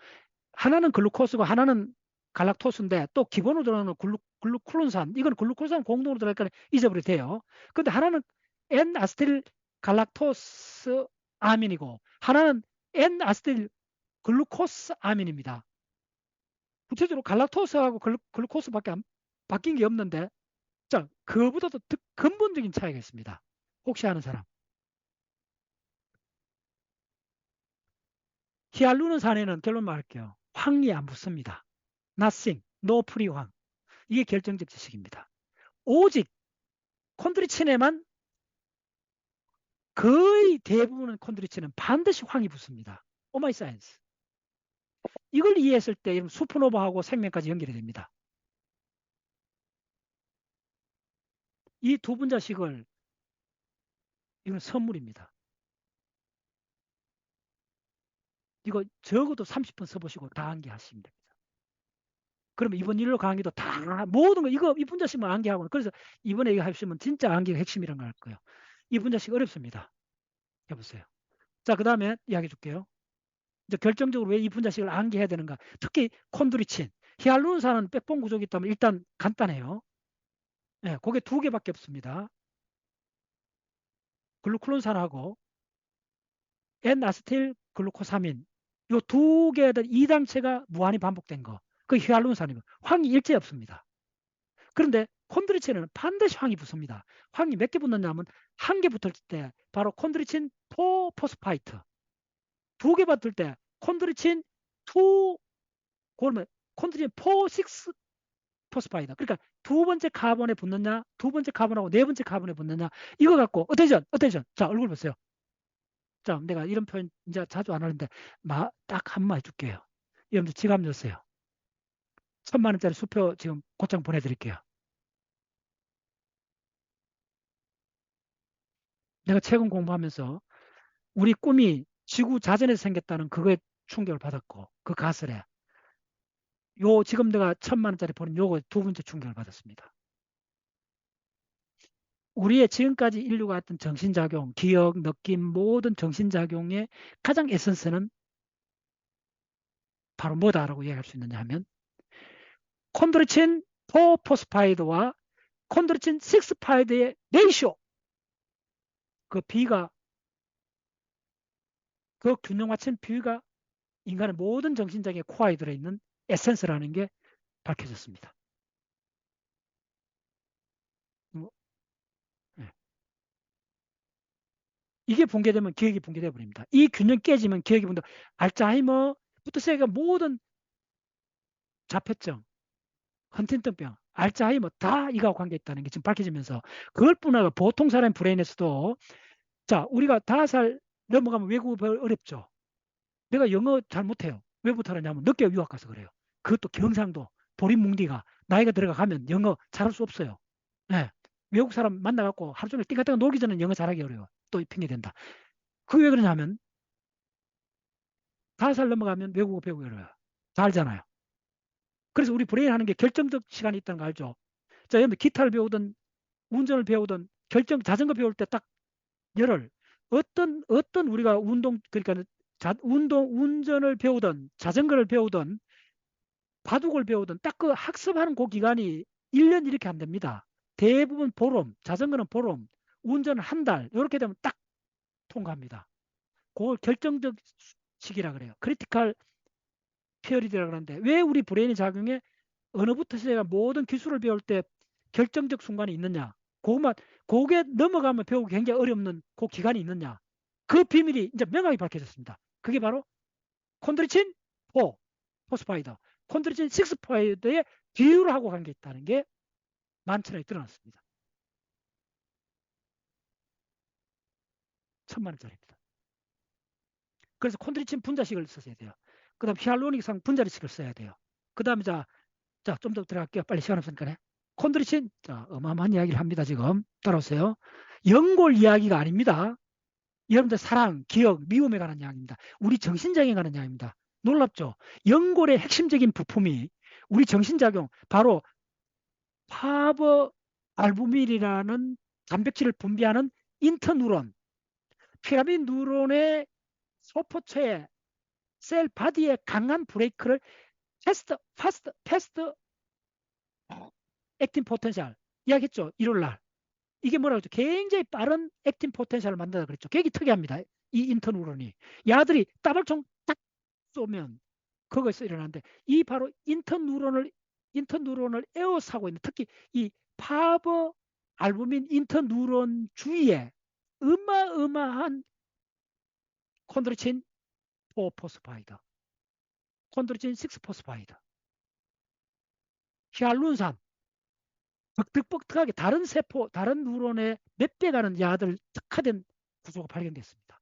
하나는 글루코스고 하나는 갈락토스인데, 또 기본으로 들어가는 글루쿨론산, 이건 글루코산 공동으로 들어가니까 잊어버려도 돼요. 근데 하나는 N-아세틸 갈락토스 아민이고 하나는 N-아세틸 글루코스 아민입니다. 구체적으로 갈락토스하고 글루코스밖에 바뀐 게 없는데, 자, 그보다도 더 근본적인 차이가 있습니다. 혹시 아는 사람? 히알루론산에는 결론 말할게요. 황이 안 붙습니다. nothing, no free 황. 이게 결정적 지식입니다. 오직 콘드로이친에만, 거의 대부분의 콘드로이친은 반드시 황이 붙습니다. 오마이 사이언스. 이걸 이해했을 때 슈퍼노바하고 생명까지 연결이 됩니다. 이 두 분자식을 이건 선물입니다. 이거 적어도 30분 써보시고 다 암기하시면 됩니다. 그러면 이번 일로 강의도 다 모든 거 이거 이 분자식만 암기하고 그래서 이번에 이거 하시면 진짜 암기가 핵심이란 걸 알 거예요. 이 분자식 어렵습니다. 해보세요. 자, 그 다음에 이야기해 줄게요. 이제 결정적으로 왜 이 분자식을 암기해야 되는가. 특히 콘드리친, 히알루론산은 백본 구조이기 때문에 일단 간단해요. 네, 그게 두 개밖에 없습니다. 글루콜론산하고 N아세틸 글루코사민 이 두 개의 이당체가 무한히 반복된 거. 그 히알루론산이고 황이 일체 없습니다. 그런데 콘드리친은 반드시 황이 붙습니다. 황이 몇 개 붙느냐면 한 개 붙을 때 바로 콘드리친 4 포스파이트, 두 개 붙을 때 콘드리친 2 그러면 콘드리친 4, 6 포스파이드. 그러니까 두 번째 카본에 붙느냐, 두 번째 카본하고 네 번째 카본에 붙느냐 이거 갖고 어텐션. 자, 얼굴 보세요. 자, 내가 이런 표현 이제 자주 안 하는데 딱 한 번 해줄게요. 여러분들 지갑 넣으세요. 1,000만 원짜리 수표 지금 곧장 보내드릴게요. 내가 최근 공부하면서 우리 꿈이 지구 자전에서 생겼다는 그거에 충격을 받았고 그 가설에 지금 내가 1,000만 원짜리 보낸 요거 두 번째 충격을 받았습니다. 우리의 지금까지 인류가 했던 정신작용, 기억, 느낌 모든 정신작용의 가장 에센스는 바로 뭐다라고 이야기할 수 있느냐 하면 콘드로친 4 포스파이드와 콘드로친 6 파이드의 레이쇼, 그 비가 그 균형 맞춘 비가 인간의 모든 정신장애 코어에 들어있는 에센스라는 게 밝혀졌습니다. 네. 이게 붕괴되면 기억이 붕괴되어 버립니다. 이 균형 깨지면 기억이 붕괴. 알츠하이머부터 시작해 모든 자폐증, 헌팅턴병, 알츠하이머 다 이거하고 관계 있다는 게 지금 밝혀지면서 그걸 뿐아니라 보통 사람 브레인에서도 자 우리가 5살 넘어가면 외국어 어렵죠. 내가 영어 잘 못해요. 왜 못하느냐면 늦게 유학 가서 그래요. 그것도 경상도 도립뭉디가 나이가 들어가면 영어 잘할 수 없어요. 네. 외국 사람 만나갖고 하루 종일 띵가띵가 놀기 전에 영어 잘하기 어려워. 또 핑계 된다. 그게 왜 그러냐면 5살 넘어가면 외국어 배우기 어려워요. 다 알잖아요. 그래서 우리 브레인 하는 게 결정적 시간이 있다는 거 알죠? 자, 여러분 기타를 배우든 운전을 배우든 자전거 배울 때 딱 열을 어떤 우리가 그러니까 운전을 배우든 자전거를 배우든 바둑을 배우든 딱 그 학습하는 그 기간이 1년 이렇게 안 됩니다. 대부분 보름, 자전거는 보름, 운전은 한 달 이렇게 되면 딱 통과합니다. 그걸 결정적 시기라 그래요. 크리티컬 피어리드라고 하는데 왜 우리 브레인의 작용에 어느부터 시작해 모든 기술을 배울 때 결정적 순간이 있느냐. 그게 넘어가면 배우기 굉장히 어렵는 그 기간이 있느냐. 그 비밀이 이제 명확히 밝혀졌습니다. 그게 바로 콘드리친 4 포스파이더, 콘드리친 6 파이더의 비율하고 관계 있다는 게 만천하에 드러났습니다. 1,000만 원짜리입니다. 그래서 콘드리친 분자식을 써야 돼요. 그 다음 히알루로닉산 분자식을 써야 돼요. 그 다음에 자, 좀 더 들어갈게요. 빨리 시간 없으니까. 콘드리친, 자, 어마어마한 이야기를 합니다. 지금. 따라오세요. 연골 이야기가 아닙니다. 여러분들 사랑, 기억, 미움에 관한 이야기입니다. 우리 정신장애에 관한 이야기입니다. 놀랍죠? 연골의 핵심적인 부품이 우리 정신작용, 바로 파버 알부민이라는 단백질을 분비하는 인터뉴런, 피라미드 뉴런의 소포체의 셀 바디의 강한 브레이크를 패스트 액틴 포텐셜 이야기했죠. 1월날. 이게 뭐라고 했죠? 굉장히 빠른 액틴 포텐셜을 만든다 그랬죠. 굉장히 특이합니다. 이 인터뉴런이. 야들이 따발총 딱 쏘면 거기서 일어나는데 이 바로 인터뉴런을 에워싸고 있는 특히 이 파버 알부민 인터뉴런 주위에 어마어마한 콘드로친 4 포스파이드, 콘드로친 6 포스파이드, 히알루론산 벅득벅득하게 다른 세포, 다른 뉴런의 몇 배 가는 야들 특화된 구조가 발견됐습니다.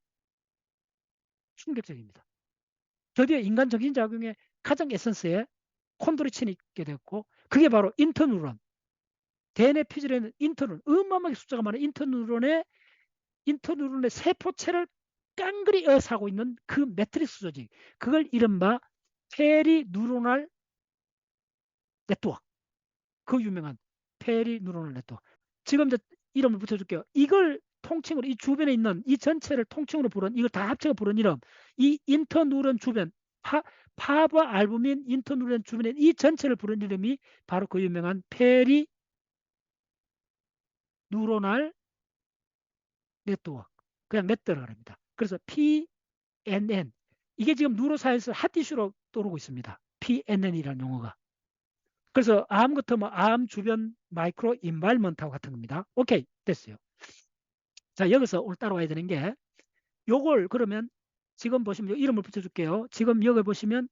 충격적입니다. 드디어 인간 정신작용의 가장 에센스에 콘드로친이 있게 됐고 그게 바로 인터뉴런, 대뇌 피질에는 인터뉴론, 어마어마하게 숫자가 많은 인터뉴론의 세포체를 깡그리 에워싸고 있는 그 매트릭스 조직, 그걸 이른바 페리뉴로날 네트워크, 그 유명한 페리뉴로날 네트워크. 지금 이제 이름을 붙여줄게요. 이걸 통칭으로, 이 주변에 있는 이 전체를 통칭으로 부른, 이걸 다 합쳐서 부른 이름, 이 인터뉴론 주변, 파브 알부민 인터뉴론 주변에 이 전체를 부른 이름이 바로 그 유명한 페리뉴로날 네트워크, 그냥 네트워크라고 합니다. 그래서 PNN, 이게 지금 뉴로사이언스 핫 이슈로 떠오르고 있습니다. PNN이라는 용어가. 그래서 암 같으면 암 주변 마이크로 인바이먼트하고 같은 겁니다. 오케이, 됐어요. 자, 여기서 오늘 따라와야 되는 게, 요걸 그러면 지금 보시면 이름을 붙여줄게요. 지금 여기 보시면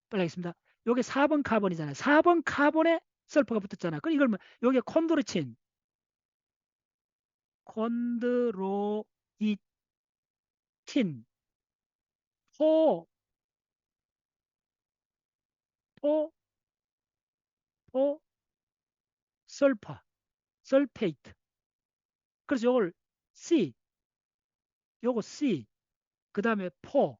빨리 하겠습니다. 요게 4번 카본이잖아요. 4번 카본에 설퍼가 붙었잖아요. 그럼 이걸 뭐, 요게 콘드로친, 콘드로이틴, 포, 포, 포, 설파, 설페이트. 그래서 요걸 C, 요거 C, 그 다음에 포,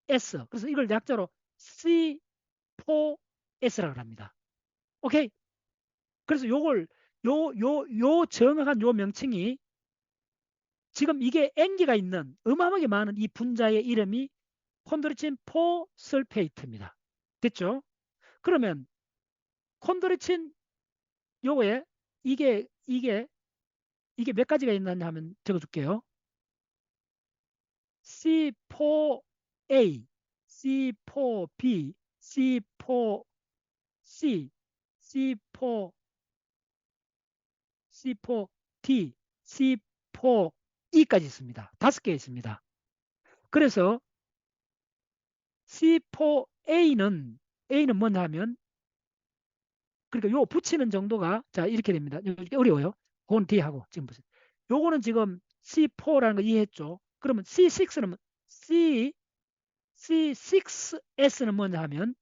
S. 그래서 이걸 약자로 C4S라고 합니다. 오케이? 그래서 요걸 요 정확한 요 명칭이 지금 이게塩기가 있는 어마어마하게 많은 이 분자의 이름이 콘드로친 4설페이트입니다. 됐죠? 그러면 콘드로친 요거에 이게 몇 가지가 있느냐 하면 적어줄게요. C4A, C4B, C4C, C4, C4D, C4E까지 있습니다. 5개 있습니다. 그래서 C4A는 뭐냐 하면, 그러니까 요 붙이는 정도가 자 이렇게 됩니다. 이렇게 어려워요. 그건 D하고 지금 보세요. 요거는 지금 C4라는 거 이해했죠? 그러면 C6는 C6S는 뭐냐 하면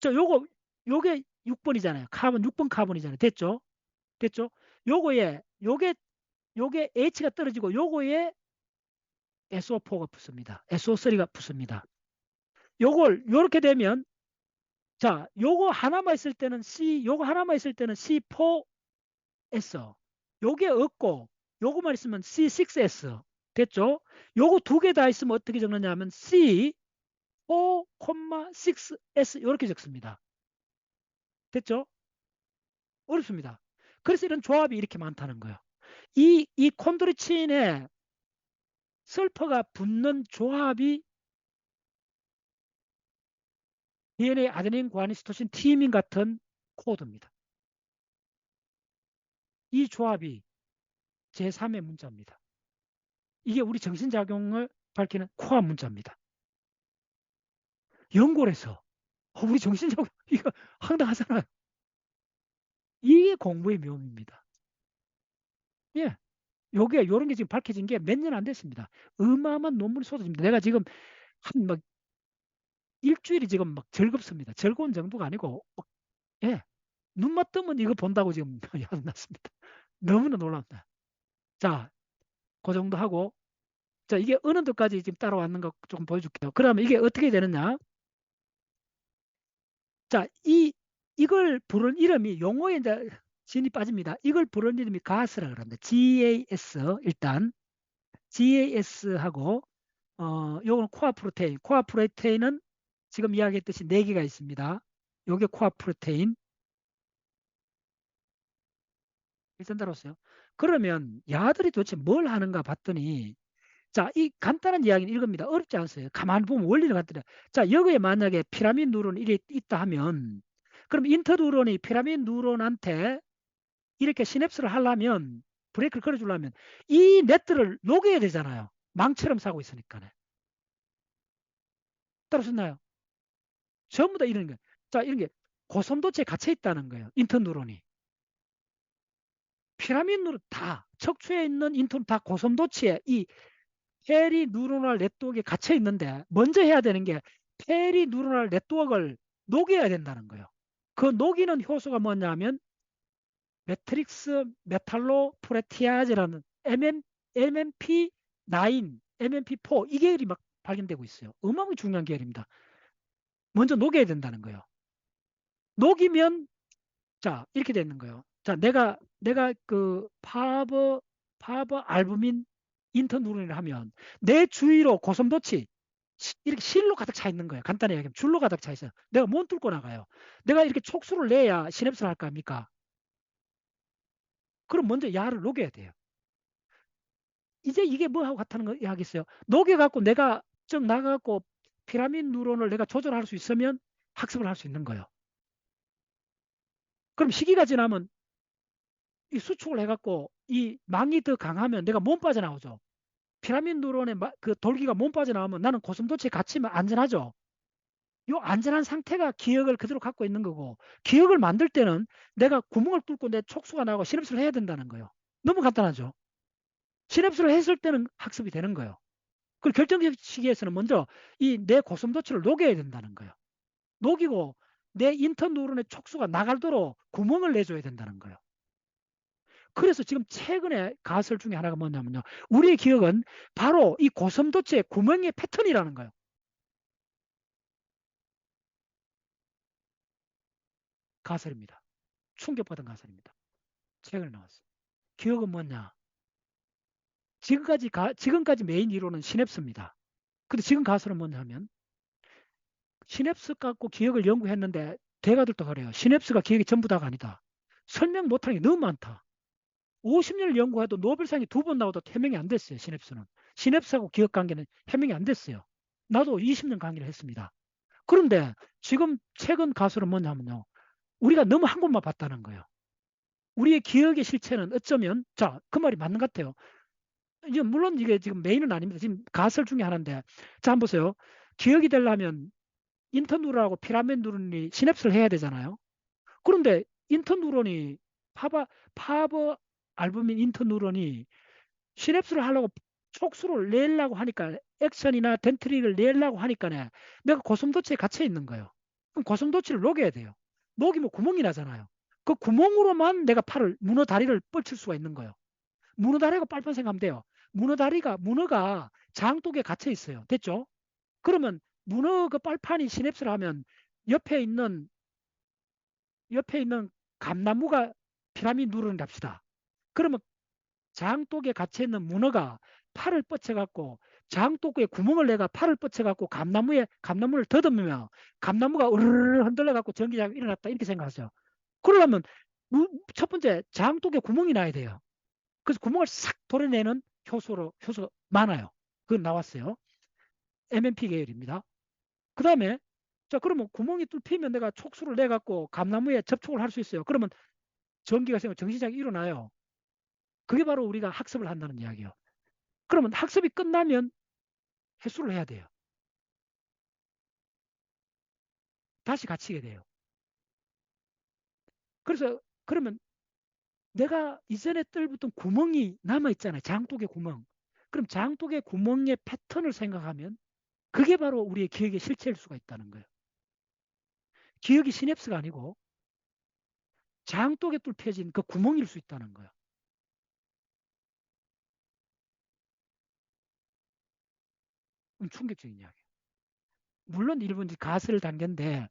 요게 6번이잖아요. 카본 6번 카본이잖아요. 됐죠? 됐죠? 요게 H가 떨어지고 요거에 SO4가 붙습니다. SO3가 붙습니다. 요렇게 되면 자, 요거 하나만 있을 때는 C4S. 요게 없고 요거만 있으면 C6S. 됐죠? 요거 두 개 다 있으면 어떻게 적느냐 하면 C4,6S 이렇게 적습니다. 됐죠? 어렵습니다. 그래서 이런 조합이 이렇게 많다는 거예요. 이 콘드로친에 설퍼가 붙는 조합이 DNA 아데닌 구아니스토신 티민 같은 코드입니다. 이 조합이 제3의 문자입니다. 이게 우리 정신작용을 밝히는 코어 문자입니다. 연골에서 우리 정신작용 이거 황당하잖아요. 이게 공부의 묘미입니다. 예, 요게 요런 게 지금 밝혀진 게 몇 년 안 됐습니다. 어마어마한 논문이 쏟아집니다. 내가 지금 한 막 일주일이 지금 막 즐겁습니다. 즐거운 정도가 아니고 예, 눈만 뜨면 이거 본다고 지금 야단났습니다. 너무나 놀랍다. 자, 그 정도 하고 자, 이게 어느 데까지 지금 따라왔는가 조금 보여줄게요. 그러면 이게 어떻게 되느냐? 자, 이걸 부른 이름이 용어에 이제 진이 빠집니다. 이걸 부른 이름이 GAS라고 합니다. GAS 일단 GAS하고 요거는 코어 프로테인. 코어 프로테인은 지금 이야기했듯이 4개가 있습니다. 요게 코어 프로테인. 일단 따라오세요. 그러면 야들이 도대체 뭘 하는가 봤더니 자, 이 간단한 이야기는 이겁니다. 어렵지 않았어요. 가만히 보면 원리를 갖더라. 자, 여기에 만약에 피라미드 뉴런이 있다 하면 그럼 인터뉴런이 피라미드 뉴런한테 이렇게 시냅스를 하려면 브레이크를 걸어주려면 이 네트를 녹여야 되잖아요. 망처럼 사고 있으니까. 따라오셨나요? 전부 다 이런 거예요. 자, 이런 게 고섬도체에 갇혀 있다는 거예요. 인터뉴런이. 피라미드 뉴런 다 척추에 있는 인터뉴런 다 고섬도체에 이 페리뉴로널 네트워크에 갇혀 있는데 먼저 해야 되는 게 페리뉴로널 네트워크를 녹여야 된다는 거예요. 그 녹이는 효소가 뭐냐면 매트릭스 메탈로프레티아제라는 MMP9, MMP4 이 계열이 막 발견되고 있어요. 어마어마하게 중요한 계열입니다. 먼저 녹여야 된다는 거예요. 녹이면 자 이렇게 되는 거예요. 자 내가 그 파버 알부민 인터누론을 하면 내 주위로 고슴도치 이렇게 실로 가득 차 있는 거예요. 간단히 얘기하면 줄로 가득 차 있어요. 내가 못 뚫고 나가요. 내가 이렇게 촉수를 내야 시냅스를 할 거 아닙니까? 그럼 먼저 야를 녹여야 돼요. 이제 이게 뭐하고 같다는 거 이야기했어요. 녹여갖고 내가 좀 나가갖고 피라미드 뉴런을 내가 조절할 수 있으면 학습을 할 수 있는 거예요. 그럼 시기가 지나면 이 수축을 해갖고 이 망이 더 강하면 내가 몸 빠져나오죠. 피라미드 뉴런의 그 돌기가 몸 빠져나오면 나는 고슴도치에 갇히면 안전하죠. 요 안전한 상태가 기억을 그대로 갖고 있는 거고 기억을 만들 때는 내가 구멍을 뚫고 내 촉수가 나오고 시냅스를 해야 된다는 거예요. 너무 간단하죠. 시냅스를 했을 때는 학습이 되는 거예요. 그 결정적 시기에서는 먼저 이 내 고슴도치를 녹여야 된다는 거예요. 녹이고 내 인터뉴런의 촉수가 나갈도록 구멍을 내줘야 된다는 거예요. 그래서 지금 최근에 가설 중에 하나가 뭐냐면요. 우리의 기억은 바로 이 고슴도치의 구멍의 패턴이라는 거예요. 가설입니다. 충격받은 가설입니다. 최근에 나왔어요. 기억은 뭐냐? 지금까지 메인 이론은 시냅스입니다. 근데 지금 가설은 뭐냐면 시냅스 갖고 기억을 연구했는데 대가들도 그래요. 시냅스가 기억이 전부 다가 아니다. 설명 못하는 게 너무 많다. 50년을 연구해도 노벨상이 2번 나와도 해명이 안 됐어요. 시냅스는. 시냅스하고 기억 관계는 해명이 안 됐어요. 나도 20년 강의를 했습니다. 그런데 지금 최근 가설은 뭐냐면요. 우리가 너무 한 곳만 봤다는 거예요. 우리의 기억의 실체는 어쩌면 그 말이 맞는 것 같아요. 이제 물론 이게 지금 메인은 아닙니다. 지금 가설 중에 하나인데 자 한번 보세요. 기억이 되려면 인터뉴런하고 피라미드 뉴런이 시냅스를 해야 되잖아요. 그런데 인터뉴런이 파버 알부민 인터뉴런이 시냅스를 하려고 촉수를 내려고 하니까 액션이나 덴트릭을 내려고 하니까 내가 고슴도치에 갇혀 있는 거예요. 그럼 고슴도치를 녹여야 돼요. 녹이면 구멍이 나잖아요. 그 구멍으로만 내가 문어 다리를 뻗칠 수가 있는 거예요. 문어 다리가 빨판 생각하면 돼요. 문어가 장독에 갇혀 있어요. 됐죠? 그러면 문어 그 빨판이 시냅스를 하면 옆에 있는 감나무가 피라미드 누르는 합시다. 그러면 장독에 갇혀 있는 문어가 팔을 뻗쳐갖고 장독에 구멍을 내가 팔을 뻗쳐갖고 감나무를 더듬으면 감나무가 으르르 흔들려갖고 전기장이 일어났다 이렇게 생각하세요. 그러려면 첫 번째 장독에 구멍이 나야 돼요. 그래서 구멍을 싹 도려내는 효소가 많아요. 그건 나왔어요. MMP 계열입니다. 그 다음에 자 그러면 구멍이 뚫히면 내가 촉수를 내갖고 감나무에 접촉을 할 수 있어요. 그러면 전기가 생겨 정시장이 일어나요. 그게 바로 우리가 학습을 한다는 이야기예요. 그러면 학습이 끝나면 회수를 해야 돼요. 다시 갇히게 돼요. 그래서 그러면 내가 이전에 뚫었던 구멍이 남아있잖아요. 장독의 구멍. 그럼 장독의 구멍의 패턴을 생각하면 그게 바로 우리의 기억의 실체일 수가 있다는 거예요. 기억이 시냅스가 아니고 장독에 뚫혀진 그 구멍일 수 있다는 거예요. 충격적인 이야기예요. 물론 일본 가설 단계인데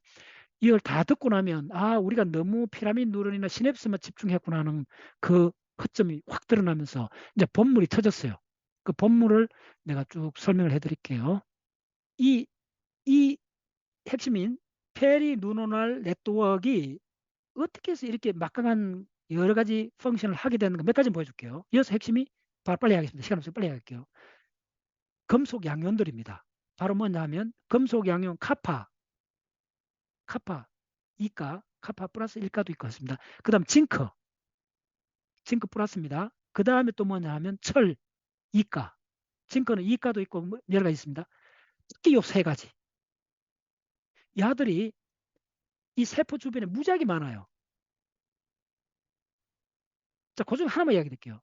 이걸 다 듣고 나면 우리가 너무 피라미드 뉴런이나 시냅스만 집중했구나 하는 그 허점이 확 드러나면서 이제 본물이 터졌어요. 그 본물을 내가 쭉 설명을 해드릴게요. 이 핵심인 페리 뉴로널 네트워크가 어떻게 해서 이렇게 막강한 여러 가지 펑션을 하게 되는 몇 가지 보여줄게요. 이어서 핵심이 빨리 하겠습니다. 시간 없어서 빨리 할게요. 금속 양ион들입니다. 바로 뭐냐면 금속 양이온 카파 이가 카파 플러스 1가도 있고 있습니다. 그 다음 징크 플러스입니다. 그 다음에 또 뭐냐 하면 철 2가 징크는 2가도 있고 여러 가지 있습니다. 특히 이 세 가지 야들이 이 세포 주변에 무지하게 많아요. 자, 그 중에 하나만 이야기 드릴게요.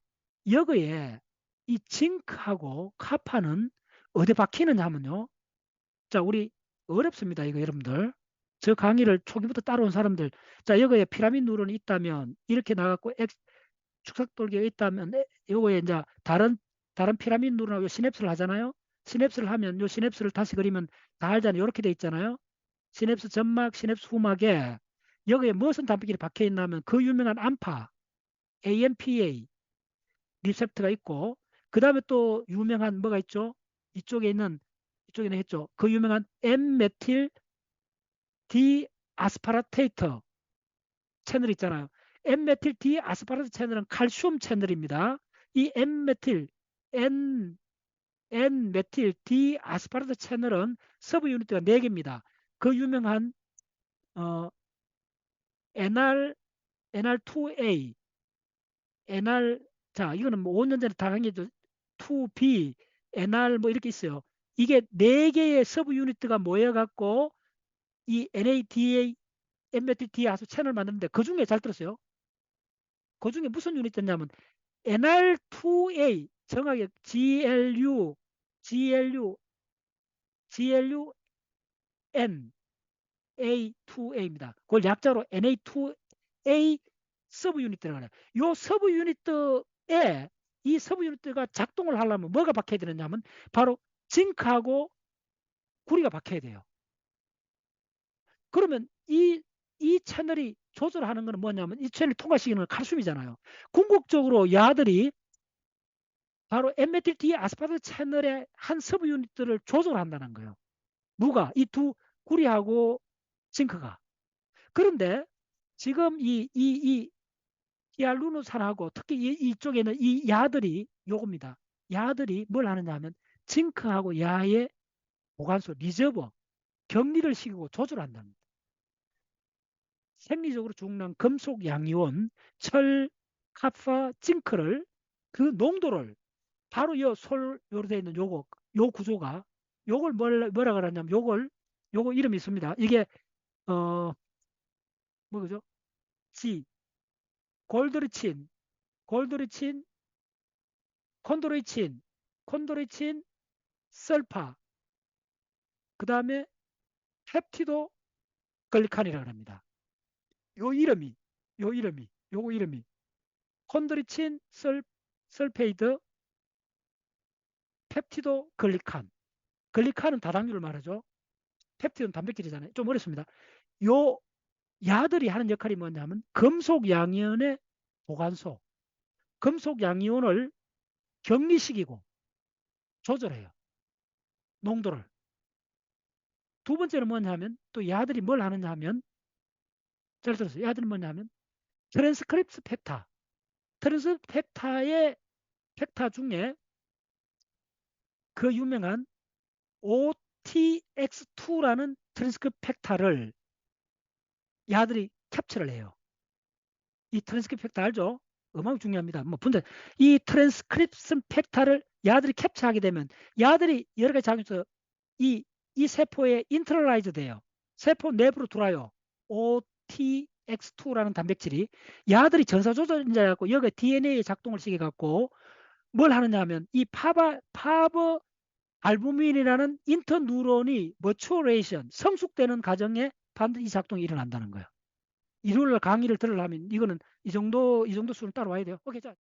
여기에 이 징크하고 카파는 어디 박히느냐 하면요. 자, 우리 어렵습니다. 이거 여러분들. 저 강의를 초기부터 따라온 사람들, 자, 여기에 피라미드 뉴런이 있다면, 이렇게 나갔고, 축삭돌기가 있다면, 요거에 이제 다른 피라미드 뉴런하고 시냅스를 하잖아요. 시냅스를 하면 요 시냅스를 다시 그리면 다 알잖아요. 이렇게 돼 있잖아요. 시냅스 점막, 시냅스 후막에 여기에 무슨 단백질이 박혀 있냐면 그 유명한 암파, AMPA 리셉터가 있고, 그 다음에 또 유명한 뭐가 있죠? 이쪽에는 했죠. 그 유명한 N메틸 디아스파라테이터 채널 있잖아요. N메틸 디아스파라테이터 채널은 칼슘 채널입니다. 이 N메틸 디아스파라테이터 채널은 서브 유닛가 4개입니다. 그 유명한 NR2A, 자, 이거는 뭐 5년 전에 다 강의했죠. 2B, NR 뭐 이렇게 있어요. 이게 4개의 서브 유닛가 모여갖고 이 NADA, N메틸 하수 채널을 만드는데 그 중에 잘 들었어요. 그 중에 무슨 유닛이냐면 NR2A, 정확하게 GLUN A2A입니다. 그걸 약자로 NA2A 서브 유닛 들어가요. 이 서브 유닛에 이 서브 유닛가 작동을 하려면 뭐가 박혀야 되느냐면 바로 징크하고 구리가 박혀야 돼요. 그러면 이 채널이 조절하는 것은 뭐냐면 이 채널을 통과시키는 건 칼슘이잖아요. 궁극적으로 야들이 바로 N메틸 디아스파라테 채널의 한 서브 유닛들을 조절한다는 거예요. 누가? 이 두 구리하고 징크가. 그런데 지금 이 히알루론산하고 특히 이쪽에는 이 야들이 요겁니다. 야들이 뭘 하느냐 하면 징크하고 야의 보관소 리저버 격리를 시키고 조절한답니다. 생리적으로 중요한 금속 양이온, 철, 카파, 징크를 그 농도를 바로 요로 되어 있는 요 구조가 요걸 뭐라 그러냐면 요거 이름이 있습니다. 이게 뭐죠? G 골드리친, 콘드로이친, 설파, 그 다음에 펩티도 글리칸이라고 합니다. 요거 이름이 콘드리친, 설페이드, 펩티도 글리칸. 글리칸은 다당류를 말하죠. 펩티드는 단백질이잖아요. 좀 어렵습니다. 요 야들이 하는 역할이 뭐냐면 금속 양이온의 보관소, 금속 양이온을 격리시키고 조절해요. 농도를. 두 번째는 뭐냐면 또 야들이 뭘 하느냐 하면 잘 들었어요. 야들이 뭐냐면 트랜스크립스 팩타. 트랜스팩타의 팩타 중에 그 유명한 OTX2라는 트랜스크립 팩타를 야들이 캡처를 해요. 이 트랜스크립 팩타 알죠? 음악 중요합니다. 뭐 분자 이 트랜스크립션 팩타를 야들이 캡처하게 되면 야들이 여러 가지 작용해서 이 세포에 인터널라이즈 돼요. 세포 내부로 들어와요. OTX2라는 단백질이 야들이 전사조절인자 갖고 여기 DNA에 작동을 시켜 갖고 뭘 하느냐 하면 이 파버 알부민이라는 인터뉴런이 머추어레이션 성숙되는 과정에 반드시 이 작동이 일어난다는 거예요. 일요일 강의를 들으려면 이거는 이 정도 수는 따라와야 돼요. 오케이, 자.